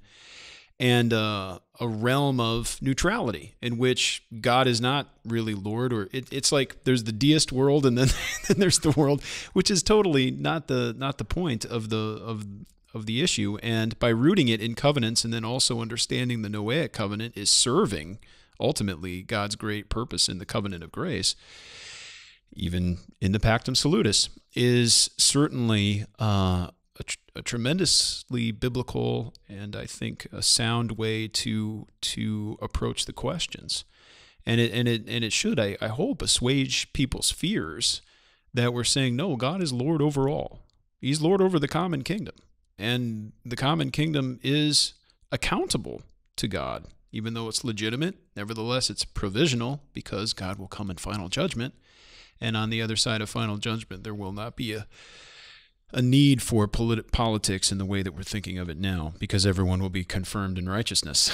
[SPEAKER 1] and a realm of neutrality in which God is not really Lord, or it's like there's the deist world and then there's the world, which is totally not the point of the issue. And by rooting it in covenants and then also understanding the Noahic covenant is serving ultimately God's great purpose in the covenant of grace, even in the Pactum Salutis, is certainly a tremendously biblical and I think a sound way to approach the questions, and it should, I hope, assuage people's fears that we're saying no, God is Lord over all. He's Lord over the common kingdom, and the common kingdom is accountable to God, even though it's legitimate. Nevertheless, it's provisional because God will come in final judgment. And on the other side of final judgment, there will not be a need for politics in the way that we're thinking of it now, because everyone will be confirmed in righteousness.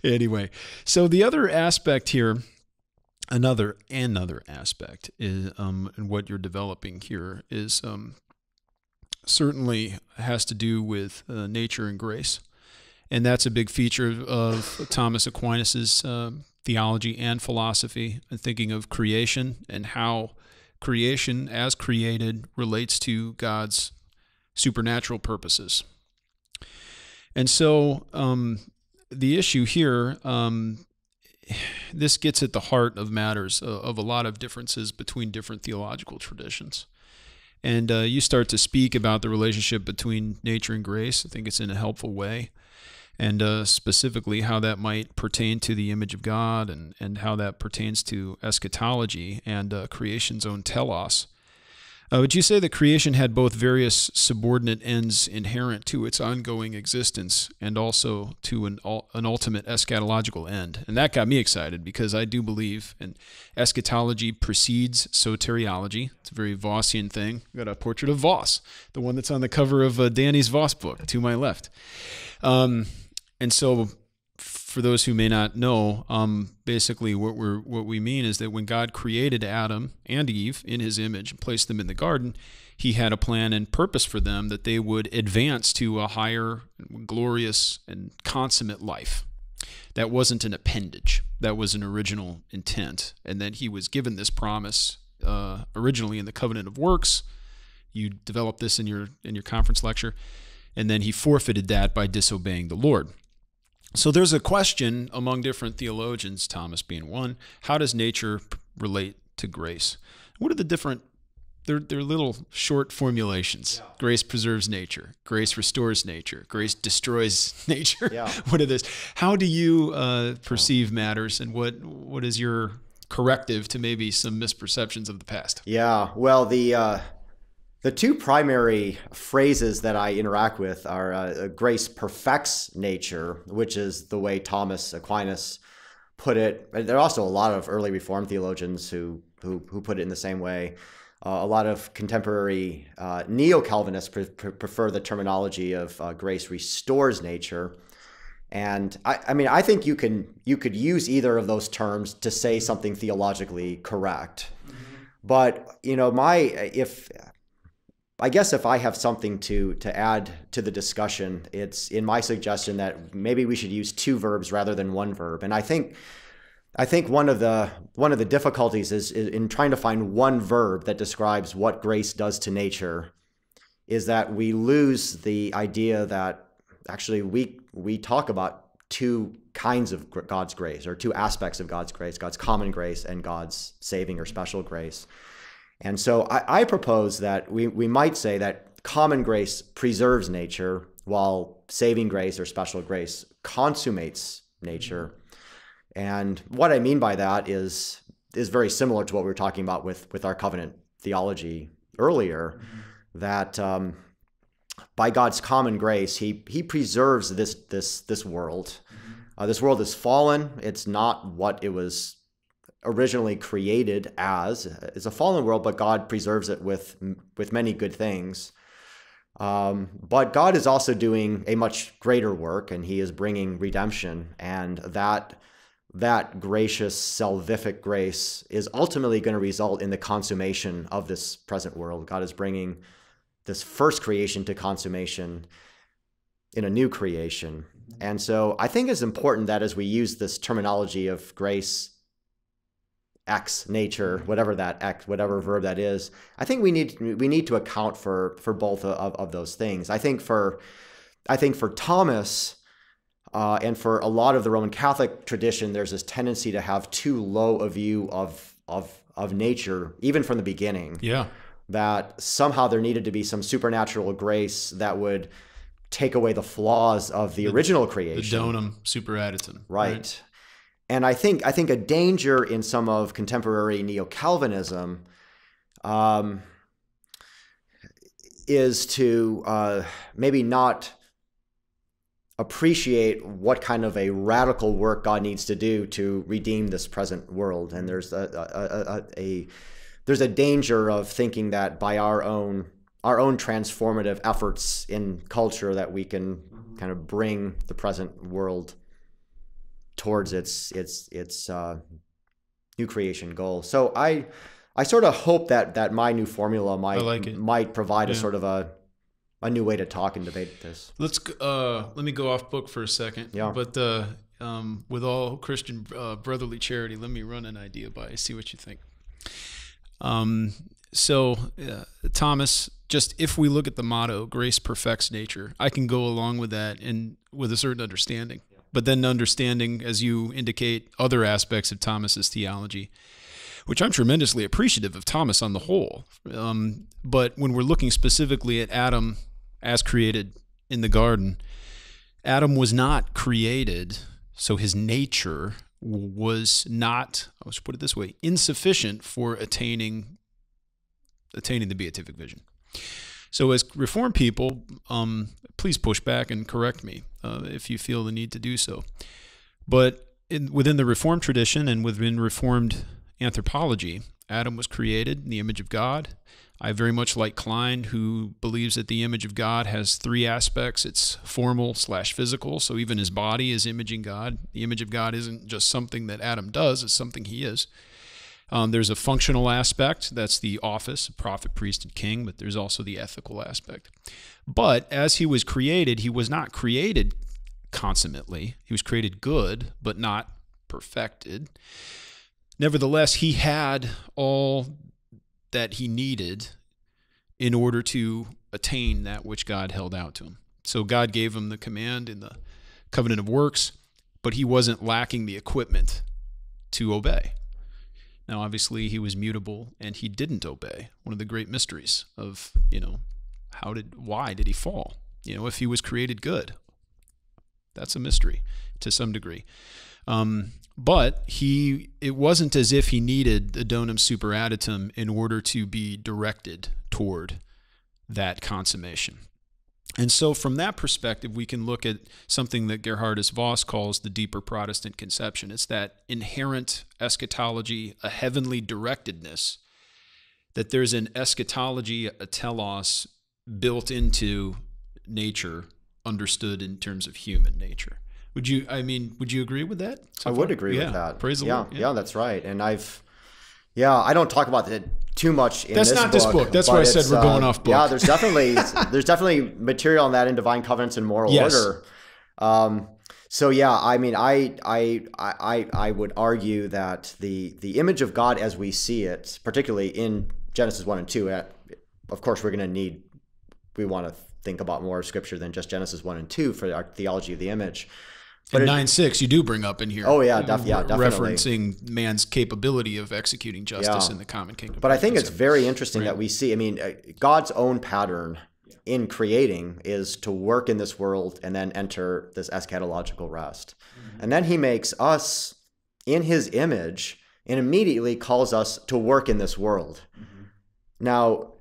[SPEAKER 1] Anyway, so the other aspect here, another aspect is, and what you're developing here is certainly has to do with nature and grace. And that's a big feature of Thomas Aquinas's theology and philosophy, and thinking of creation and how creation as created relates to God's supernatural purposes. And so the issue here, this gets at the heart of matters of a lot of differences between different theological traditions. And you start to speak about the relationship between nature and grace. I think it's in a helpful way. And specifically how that might pertain to the image of God, and how that pertains to eschatology and creation's own telos. Would you say that creation had both various subordinate ends inherent to its ongoing existence and also to an ultimate eschatological end? And that got me excited, because I do believe in eschatology precedes soteriology. It's a very Vossian thing. We've got a portrait of Voss, the one that's on the cover of Danny's Voss book to my left. And so, for those who may not know, basically what we mean is that when God created Adam and Eve in his image and placed them in the garden, he had a plan and purpose for them that they would advance to a higher, glorious, and consummate life. That wasn't an appendage. that was an original intent, and then he was given this promise originally in the covenant of works. You developed this in your conference lecture, and then he forfeited that by disobeying the Lord. So there's a question among different theologians, Thomas being one: how does nature relate to grace? What are the different? They're little short formulations. Yeah. Grace preserves nature. Grace restores nature. Grace destroys nature. Yeah. What are this? How do you perceive matters, and what is your corrective to maybe some misperceptions of the past?
[SPEAKER 2] Yeah. Well, the two primary phrases that I interact with are grace perfects nature, which is the way Thomas Aquinas put it. There are also a lot of early Reformed theologians who put it in the same way. A lot of contemporary neo-Calvinists prefer the terminology of grace restores nature. And I think you could use either of those terms to say something theologically correct. Mm-hmm. But I guess if I have something to add to the discussion, it's in my suggestion that maybe we should use two verbs rather than one verb. And I think one of the difficulties is in trying to find one verb that describes what grace does to nature, is that we lose the idea that actually we talk about two kinds of God's grace, or two aspects of God's grace: God's common grace and God's saving or special grace. And so I propose that we might say that common grace preserves nature, while saving grace or special grace consummates nature. And what I mean by that is very similar to what we were talking about with our covenant theology earlier, mm-hmm. that by God's common grace, He preserves this world. Mm-hmm. This world is fallen. It's not what it was originally created as. It's a fallen world, but God preserves it with many good things. But God is also doing a much greater work, and He is bringing redemption, and that gracious salvific grace is ultimately going to result in the consummation of this present world. God is bringing this first creation to consummation in a new creation. And so I think it's important that as we use this terminology of grace ex nature, whatever verb that is, I think we need to account for both of those things. I think for Thomas, and for a lot of the Roman Catholic tradition, there's this tendency to have too low a view of nature, even from the beginning. Yeah. That somehow there needed to be some supernatural grace that would take away the flaws of the original creation.
[SPEAKER 1] The donum superadditum.
[SPEAKER 2] Right. And I think a danger in some of contemporary neo-Calvinism is to maybe not appreciate what kind of a radical work God needs to do to redeem this present world. And there's a danger of thinking that by our own transformative efforts in culture that we can kind of bring the present world towards its new creation goal. So I sort of hope that my new formula might provide a sort of a new way to talk and debate this.
[SPEAKER 1] Let me go off book for a second. Yeah. But with all Christian brotherly charity, let me run an idea by, see what you think. Thomas, just if we look at the motto, grace perfects nature, I can go along with that and with a certain understanding. Yeah. But then understanding, as you indicate, other aspects of Thomas's theology, which I'm tremendously appreciative of Thomas on the whole. But when we're looking specifically at Adam as created in the garden, Adam was not created, so his nature was not, let's put it this way, insufficient for attaining the beatific vision. So as Reformed people, please push back and correct me if you feel the need to do so. But within the Reformed tradition and within Reformed anthropology, Adam was created in the image of God. I very much like Klein, who believes that the image of God has three aspects. It's formal/physical, so even his body is imaging God. The image of God isn't just something that Adam does, it's something he is. There's a functional aspect, that's the office, prophet, priest, and king, but there's also the ethical aspect. But as he was created, he was not created consummately. He was created good, but not perfected. Nevertheless, he had all that he needed in order to attain that which God held out to him. So God gave him the command in the covenant of works, but he wasn't lacking the equipment to obey. Now, obviously, he was mutable and he didn't obey. One of the great mysteries of, why did he fall? If he was created good, that's a mystery to some degree. But it wasn't as if he needed the donum superadditum in order to be directed toward that consummation. And so from that perspective, we can look at something that Gerhardus Voss calls the deeper Protestant conception. It's that inherent eschatology, a heavenly directedness, that there's an eschatology, a telos, built into nature, understood in terms of human nature. Would you agree with that?
[SPEAKER 2] I would agree with that.
[SPEAKER 1] Praise the Lord.
[SPEAKER 2] Yeah, that's right. And I don't talk about it too much in this book. That's not this book.
[SPEAKER 1] That's why I said we're going off book.
[SPEAKER 2] Yeah, there's definitely material on that in Divine Covenants and Moral Order. So yeah, I would argue that the image of God as we see it, particularly in Genesis 1 and 2, of course we want to think about more Scripture than just Genesis 1 and 2 for our theology of the image.
[SPEAKER 1] But 9:6 you do bring up in here.
[SPEAKER 2] Oh yeah, definitely.
[SPEAKER 1] Referencing man's capability of executing justice in the common kingdom.
[SPEAKER 2] But I think it's very interesting that we see, God's own pattern in creating is to work in this world and then enter this eschatological rest. Mm-hmm. And then he makes us in his image and immediately calls us to work in this world. Mm-hmm. Now,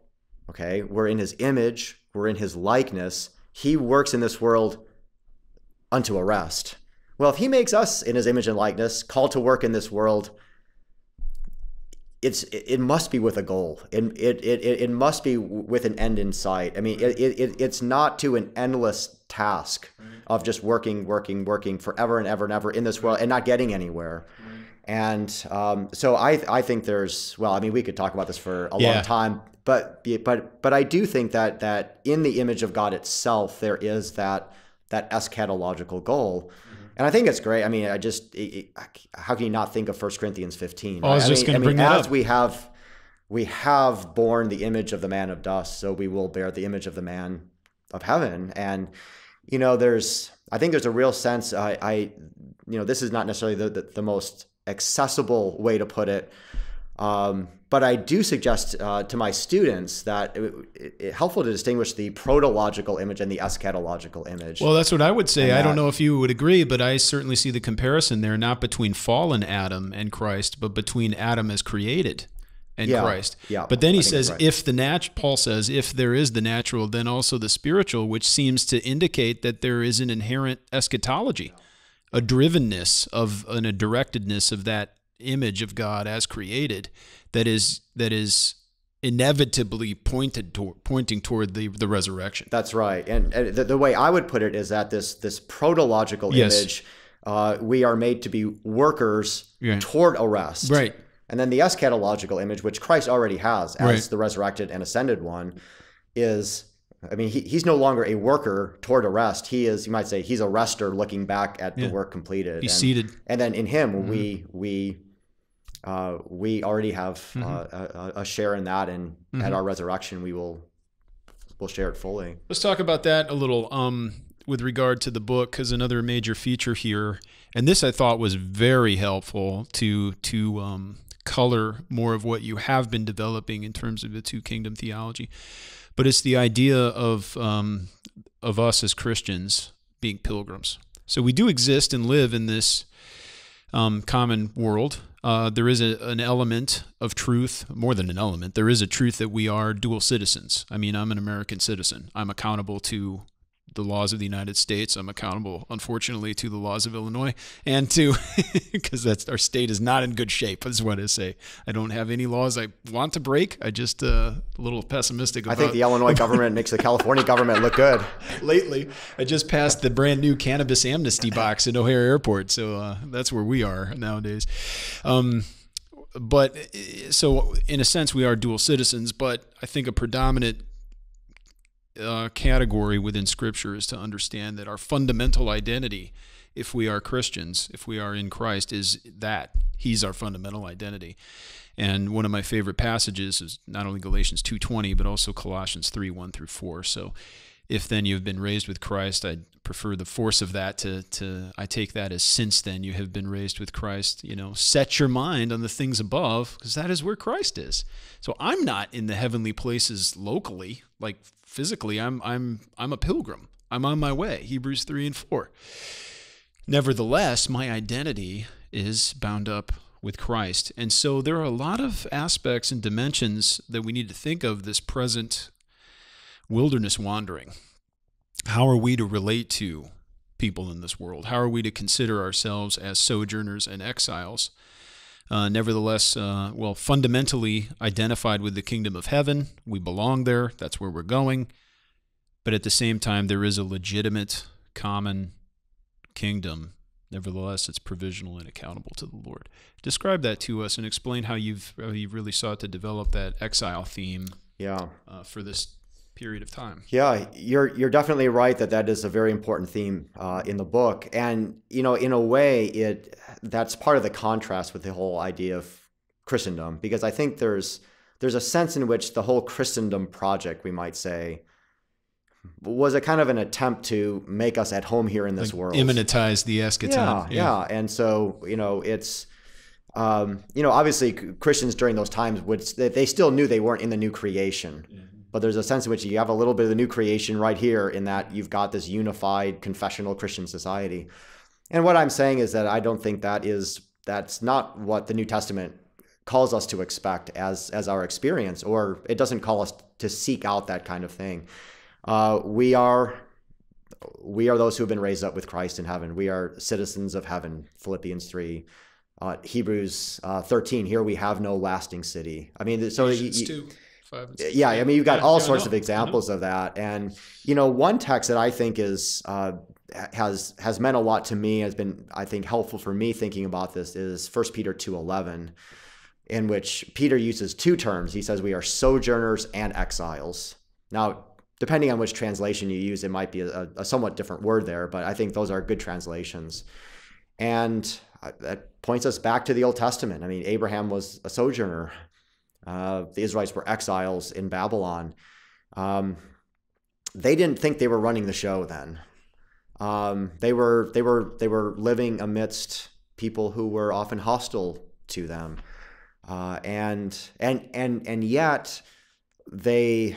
[SPEAKER 2] okay, we're in his image, we're in his likeness. He works in this world unto a rest. Well, if he makes us in his image and likeness, called to work in this world, it must be with a goal. It must be with an end in sight. It's not to an endless task of just working forever and ever and ever in this world and not getting anywhere. And so I think we could talk about this for a long time, but I do think that in the image of God itself, there is that eschatological goal. And I think it's great. How can you not think of 1 Corinthians 15?
[SPEAKER 1] I was just going to bring that up.
[SPEAKER 2] We have borne the image of the man of dust, so we will bear the image of the man of heaven. And, I think there's a real sense, this is not necessarily the most accessible way to put it. But I do suggest to my students that it's helpful to distinguish the protological image and the eschatological image.
[SPEAKER 1] Well, that's what I would say. I don't know if you would agree, but I certainly see the comparison there, not between fallen Adam and Christ, but between Adam as created and Christ. Yeah, but then he says, Paul says, if there is the natural, then also the spiritual, which seems to indicate that there is an inherent eschatology, a drivenness and a directedness of that image of God as created that is inevitably pointing toward the resurrection.
[SPEAKER 2] That's right. And the way I would put it is that this protological image, we are made to be workers toward a rest. Right. And then the eschatological image, which Christ already has as the resurrected and ascended one, is, he's no longer a worker toward a rest. He is, you might say, he's a rester looking back at the work completed.
[SPEAKER 1] He's seated.
[SPEAKER 2] And then in him, we already have a share in that, and at our resurrection, we'll share it fully.
[SPEAKER 1] Let's talk about that a little with regard to the book, because another major feature here, and this I thought was very helpful to color more of what you have been developing in terms of the two kingdom theology, but it's the idea of us as Christians being pilgrims. So we do exist and live in this common world. There is an element of truth, more than an element. There is a truth that we are dual citizens. I'm an American citizen. I'm accountable to the laws of the United States. I'm accountable, unfortunately, to the laws of Illinois, and because our state is not in good shape, is what I say. I don't have any laws I want to break. I just a little pessimistic about.
[SPEAKER 2] I think the Illinois government makes the California government look good.
[SPEAKER 1] Lately, I just passed the brand new cannabis amnesty box at O'Hare Airport, so that's where we are nowadays. But so in a sense, we are dual citizens, but I think a predominant category within Scripture is to understand that our fundamental identity if we are Christians, if we are in Christ, is that he's our fundamental identity. And one of my favorite passages is not only Galatians 2:20, but also Colossians 3:1-4. So if then you've been raised with Christ, I prefer the force of that to I take that as since then you have been raised with Christ, set your mind on the things above, because that is where Christ is. So I'm not in the heavenly places locally, like physically. I'm a pilgrim. I'm on my way. Hebrews 3:4. Nevertheless, my identity is bound up with Christ. And so there are a lot of aspects and dimensions that we need to think of this present wilderness wandering. How are we to relate to people in this world? How are we to consider ourselves as sojourners and exiles? Nevertheless, fundamentally identified with the kingdom of heaven. We belong there. That's where we're going. But at the same time, there is a legitimate common kingdom. Nevertheless, it's provisional and accountable to the Lord. Describe that to us and explain how you've really sought to develop that exile theme for this period of time.
[SPEAKER 2] Yeah, you're definitely right that is a very important theme in the book. And, in a way, that's part of the contrast with the whole idea of Christendom, because I think there's a sense in which the whole Christendom project, we might say, was a kind of an attempt to make us at home here in this world.
[SPEAKER 1] Immanentize the eschaton.
[SPEAKER 2] Yeah. And so, it's, obviously Christians during those times they still knew they weren't in the new creation. Yeah. But there's a sense in which you have a little bit of the new creation right here in that you've got this unified confessional Christian society. And what I'm saying is that I don't think that's not what the New Testament calls us to expect as our experience, or it doesn't call us to seek out that kind of thing. We are those who have been raised up with Christ in heaven. We are citizens of heaven, Philippians 3. Hebrews 13, here we have no lasting city. I mean, so you've got all sorts of examples of that. And, one text that I think is has meant a lot to me, has been, I think, helpful for me thinking about this, is 1 Peter 2:11, in which Peter uses two terms. He says we are sojourners and exiles. Now, depending on which translation you use, it might be a somewhat different word there, but I think those are good translations. And that points us back to the Old Testament. I mean, Abraham was a sojourner. The Israelites were exiles in Babylon. They didn't think they were running the show then. They were living amidst people who were often hostile to them, and yet they.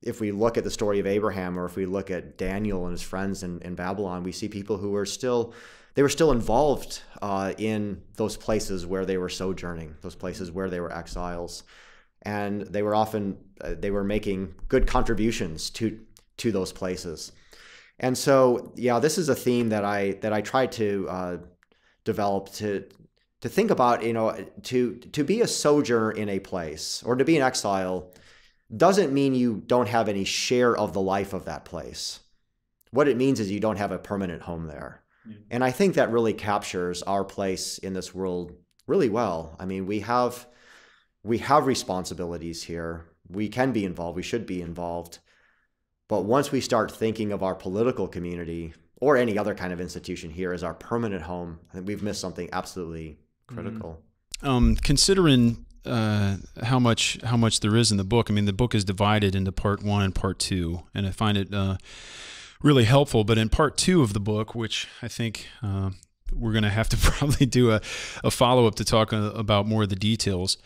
[SPEAKER 2] If we look at the story of Abraham, or if we look at Daniel and his friends in Babylon, we see people who were still involved in those places where they were sojourning, those places where they were exiles, and they were making good contributions to those places. And so, this is a theme that I tried to develop to think about. To be a sojourner in a place, or to be an exile, doesn't mean you don't have any share of the life of that place. What it means is you don't have a permanent home there. Yeah. And I think that really captures our place in this world really well. I mean, we have responsibilities here. We can be involved. We should be involved. But once we start thinking of our political community or any other kind of institution here as our permanent home, I think we've missed something absolutely critical.
[SPEAKER 1] Considering how much there is in the book. I mean, the book is divided into part 1 and part 2, and I find it really helpful. But in part 2 of the book, which I think we're going to have to probably do a follow-up to talk about more of the details,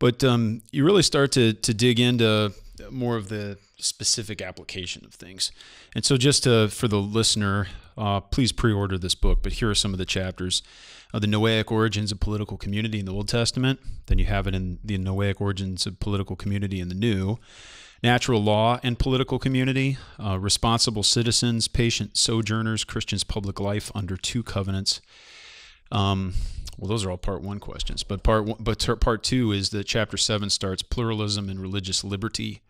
[SPEAKER 1] but you really start to dig into more of the specific application of things. And so just for the listener, please pre-order this book, but here are some of the chapters. The Noahic origins of political community in the Old Testament. Then you have it in the Noahic origins of political community in the New. Natural law and political community. Responsible citizens, patient sojourners, Christians' public life under 2 covenants. Well, those are all part 1 questions. But part 2 is that chapter 7 starts pluralism and religious liberty.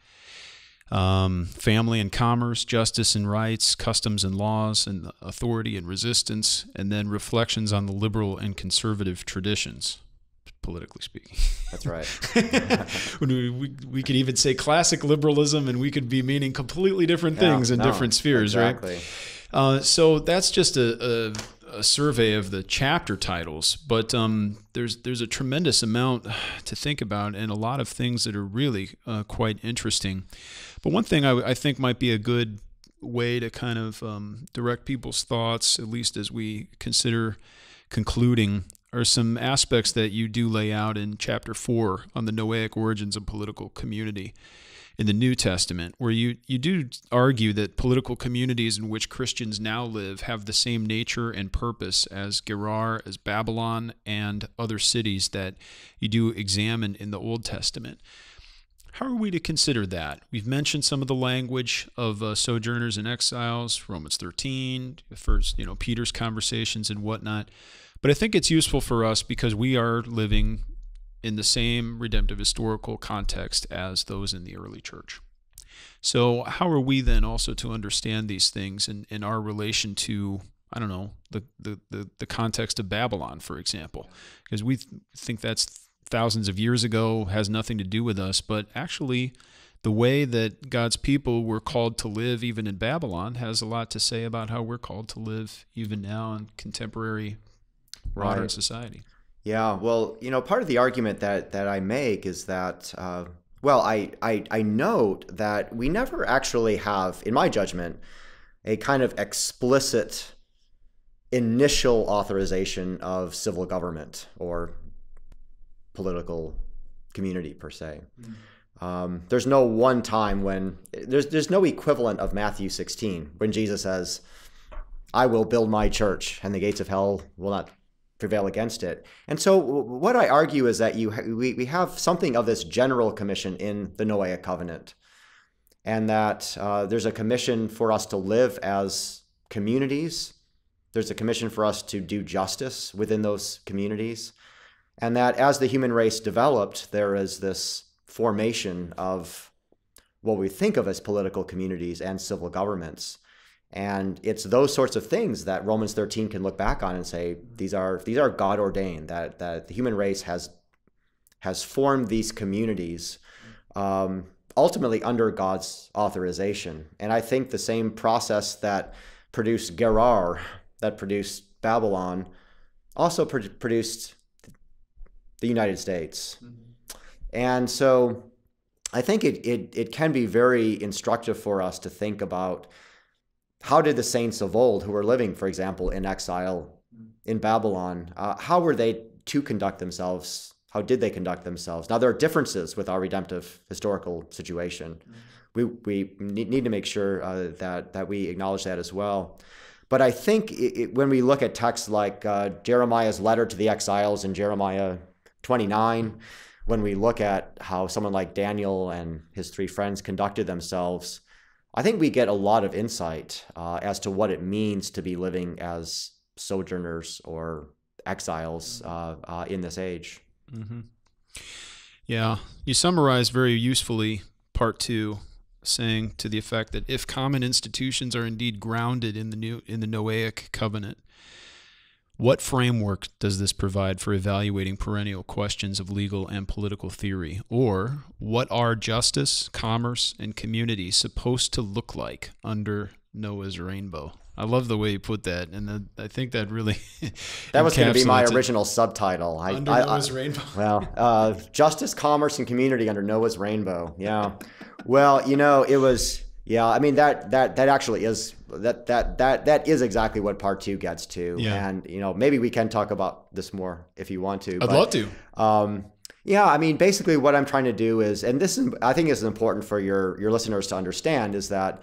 [SPEAKER 1] Family and commerce, justice and rights, customs and laws, and authority and resistance, and then reflections on the liberal and conservative traditions, politically speaking.
[SPEAKER 2] That's right.
[SPEAKER 1] we could even say classic liberalism, and we could be meaning completely different things in different spheres,
[SPEAKER 2] exactly.
[SPEAKER 1] right? So that's just a survey of the chapter titles, but there's a tremendous amount to think about and a lot of things that are really quite interesting. But one thing I think might be a good way to kind of direct people's thoughts, at least as we consider concluding, are some aspects that you do lay out in chapter 4 on the Noahic origins of political community in the New Testament, where you do argue that political communities in which Christians now live have the same nature and purpose as Gerar, as Babylon, and other cities that you do examine in the Old Testament. How are we to consider that? We've mentioned some of the language of sojourners and exiles, Romans 13, first, Peter's conversations and whatnot. But I think it's useful for us because we are living in the same redemptive historical context as those in the early church. So how are we then also to understand these things in our relation to, I don't know, the context of Babylon, for example? Because we think that's thousands of years ago, has nothing to do with us, but actually the way that God's people were called to live even in Babylon has a lot to say about how we're called to live even now in contemporary modern society.
[SPEAKER 2] Yeah, well, part of the argument that I make is that, I note that we never actually have, in my judgment, a kind of explicit initial authorization of civil government or political community per se. There's no one time when, there's no equivalent of Matthew 16 when Jesus says, I will build my church and the gates of hell will not prevail against it. And so what I argue is that we have something of this general commission in the Noahic covenant, and that there's a commission for us to live as communities. There's a commission for us to do justice within those communities, and that as the human race developed, there is this formation of what we think of as political communities and civil governments. And it's those sorts of things that Romans 13 can look back on and say, these are God ordained, that the human race has formed these communities ultimately under God's authorization. And I think the same process that produced Gerar, that produced Babylon, also produced the United States. And so I think it can be very instructive for us to think about, how did the saints of old who were living, for example, in exile in Babylon, how were they to conduct themselves? How did they conduct themselves? Now, there are differences with our redemptive historical situation. We need to make sure that we acknowledge that as well. But I think when we look at texts like Jeremiah's letter to the exiles in Jeremiah 29, when we look at how someone like Daniel and his 3 friends conducted themselves, I think we get a lot of insight as to what it means to be living as sojourners or exiles in this age.
[SPEAKER 1] Mm-hmm. Yeah, you summarize very usefully part 2, saying to the effect that if common institutions are indeed grounded in the Noahic covenant, what framework does this provide for evaluating perennial questions of legal and political theory? Or what are justice, commerce, and community supposed to look like under Noah's rainbow? I love the way you put that, and I think that really
[SPEAKER 2] that was going to be my original subtitle.
[SPEAKER 1] Under Noah's rainbow.
[SPEAKER 2] Well, justice, commerce, and community under Noah's rainbow. Yeah. Well, it was. Yeah, I mean that actually is that is exactly what part 2 gets to. Yeah. And maybe we can talk about this more if you want to.
[SPEAKER 1] I'd love to.
[SPEAKER 2] Yeah, I mean basically what I'm trying to do is, and this is, I think is important for your listeners to understand, is that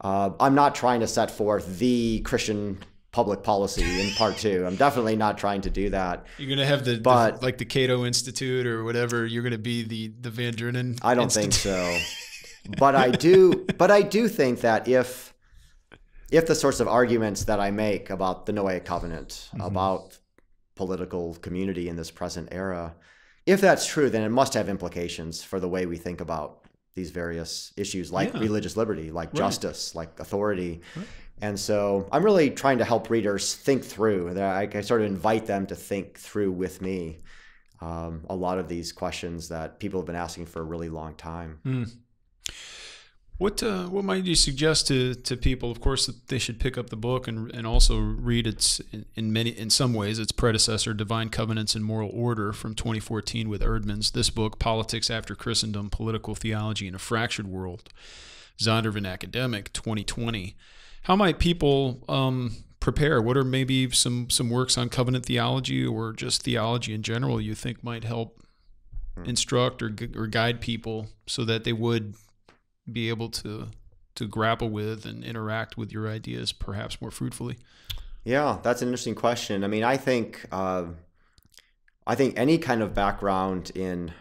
[SPEAKER 2] I'm not trying to set forth the Christian public policy in part 2. I'm definitely not trying to do that.
[SPEAKER 1] You're going to have the Cato Institute or whatever. You're going to be the VanDrunen.
[SPEAKER 2] I don't think so. But I do think that if the sorts of arguments that I make about the Noahic covenant, about political community in this present era, if that's true, then it must have implications for the way we think about these various issues like religious liberty, like justice, like authority. Right. And so I'm really trying to help readers think through. I sort of invite them to think through with me a lot of these questions that people have been asking for a really long time.
[SPEAKER 1] What might you suggest to people? Of course, that they should pick up the book and also read its in some ways its predecessor, Divine Covenants and Moral Order, from 2014 with Erdman's. This book, Politics After Christendom, Political Theology in a Fractured World, Zondervan Academic, 2020. How might people prepare? What are maybe some works on covenant theology or just theology in general you think might help instruct or guide people so that they would be able to grapple with and interact with your ideas perhaps more fruitfully?
[SPEAKER 2] Yeah, that's an interesting question. I mean, I think any kind of background in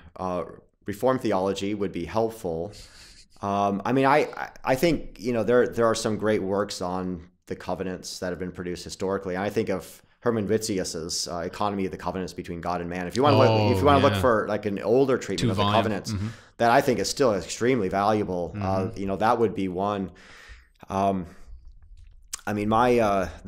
[SPEAKER 2] Reformed theology would be helpful. I mean, I think, there are some great works on the covenants that have been produced historically. And I think of Herman Witzius's Economy of the Covenants Between God and Man. If you want to look for like an older treatment of the covenants, that I think is still extremely valuable, that would be one. I mean, my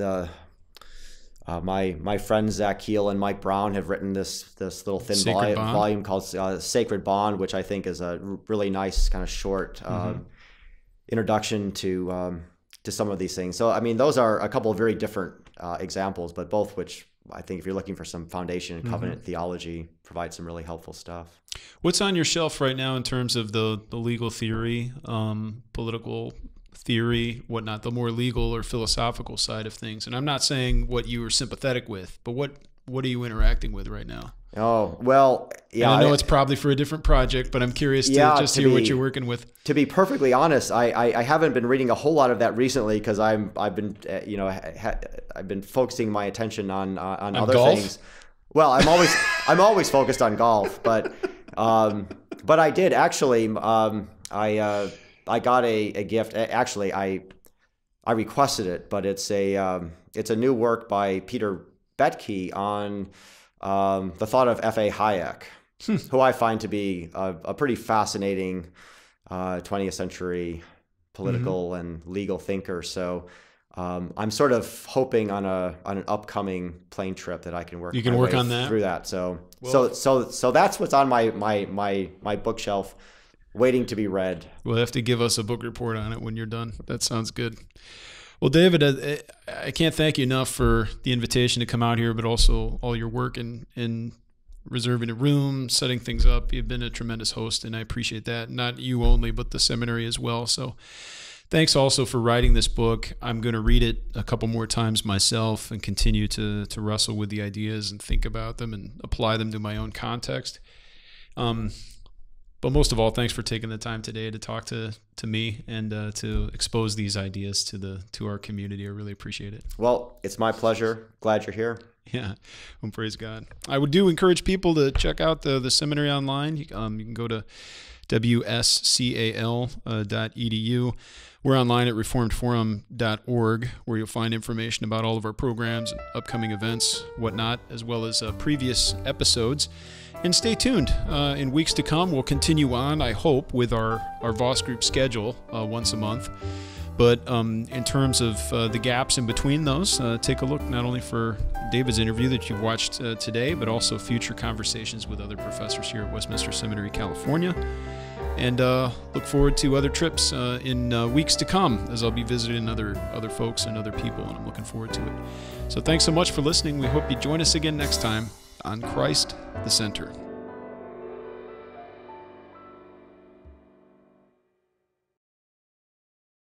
[SPEAKER 2] friends Zach Keel and Mike Brown have written this little thin volume called Sacred Bond, which I think is a really nice kind of short introduction to some of these things. So, I mean, those are a couple of very different examples, but both which I think if you're looking for some foundation in covenant theology, provide some really helpful stuff.
[SPEAKER 1] What's on your shelf right now in terms of the legal theory, political theory, whatnot, the more legal or philosophical side of things? And I'm not saying what you were sympathetic with, but what are you interacting with right now?
[SPEAKER 2] Oh, well, yeah.
[SPEAKER 1] And I know it's probably for a different project, but I'm curious to just hear what you're working with.
[SPEAKER 2] To be perfectly honest, I haven't been reading a whole lot of that recently because I've been focusing my attention on other
[SPEAKER 1] golf?
[SPEAKER 2] things. Well, I'm always focused on golf, but I did actually. I got a gift. Actually, I requested it, but it's a new work by Peter Betke on the thought of F.A. Hayek, who I find to be a pretty fascinating 20th century political and legal thinker. So I'm sort of hoping on an upcoming plane trip that I can work.
[SPEAKER 1] You can work on that
[SPEAKER 2] through that. So that's what's on my bookshelf, waiting to be read.
[SPEAKER 1] We'll have to give us a book report on it when you're done. That sounds good. Well, David, I can't thank you enough for the invitation to come out here, but also all your work in reserving a room, setting things up. You've been a tremendous host, and I appreciate that. Not you only, but the seminary as well. So thanks also for writing this book. I'm going to read it a couple more times myself and continue to wrestle with the ideas and think about them and apply them to my own context. But most of all, thanks for taking the time today to talk to me and to expose these ideas to our community. I really appreciate it.
[SPEAKER 2] Well, it's my pleasure. Glad you're here.
[SPEAKER 1] Yeah, well, praise God. I would encourage people to check out the seminary online. You can go to wscal.edu. We're online at reformedforum.org, where you'll find information about all of our programs, upcoming events, whatnot, as well as previous episodes. And stay tuned. In weeks to come, we'll continue on, I hope, with our VOS group schedule once a month. But in terms of the gaps in between those, take a look not only for David's interview that you've watched today, but also future conversations with other professors here at Westminster Seminary, California. And look forward to other trips in weeks to come, as I'll be visiting other folks and other people, and I'm looking forward to it. So thanks so much for listening. We hope you join us again next time on Christ the Center.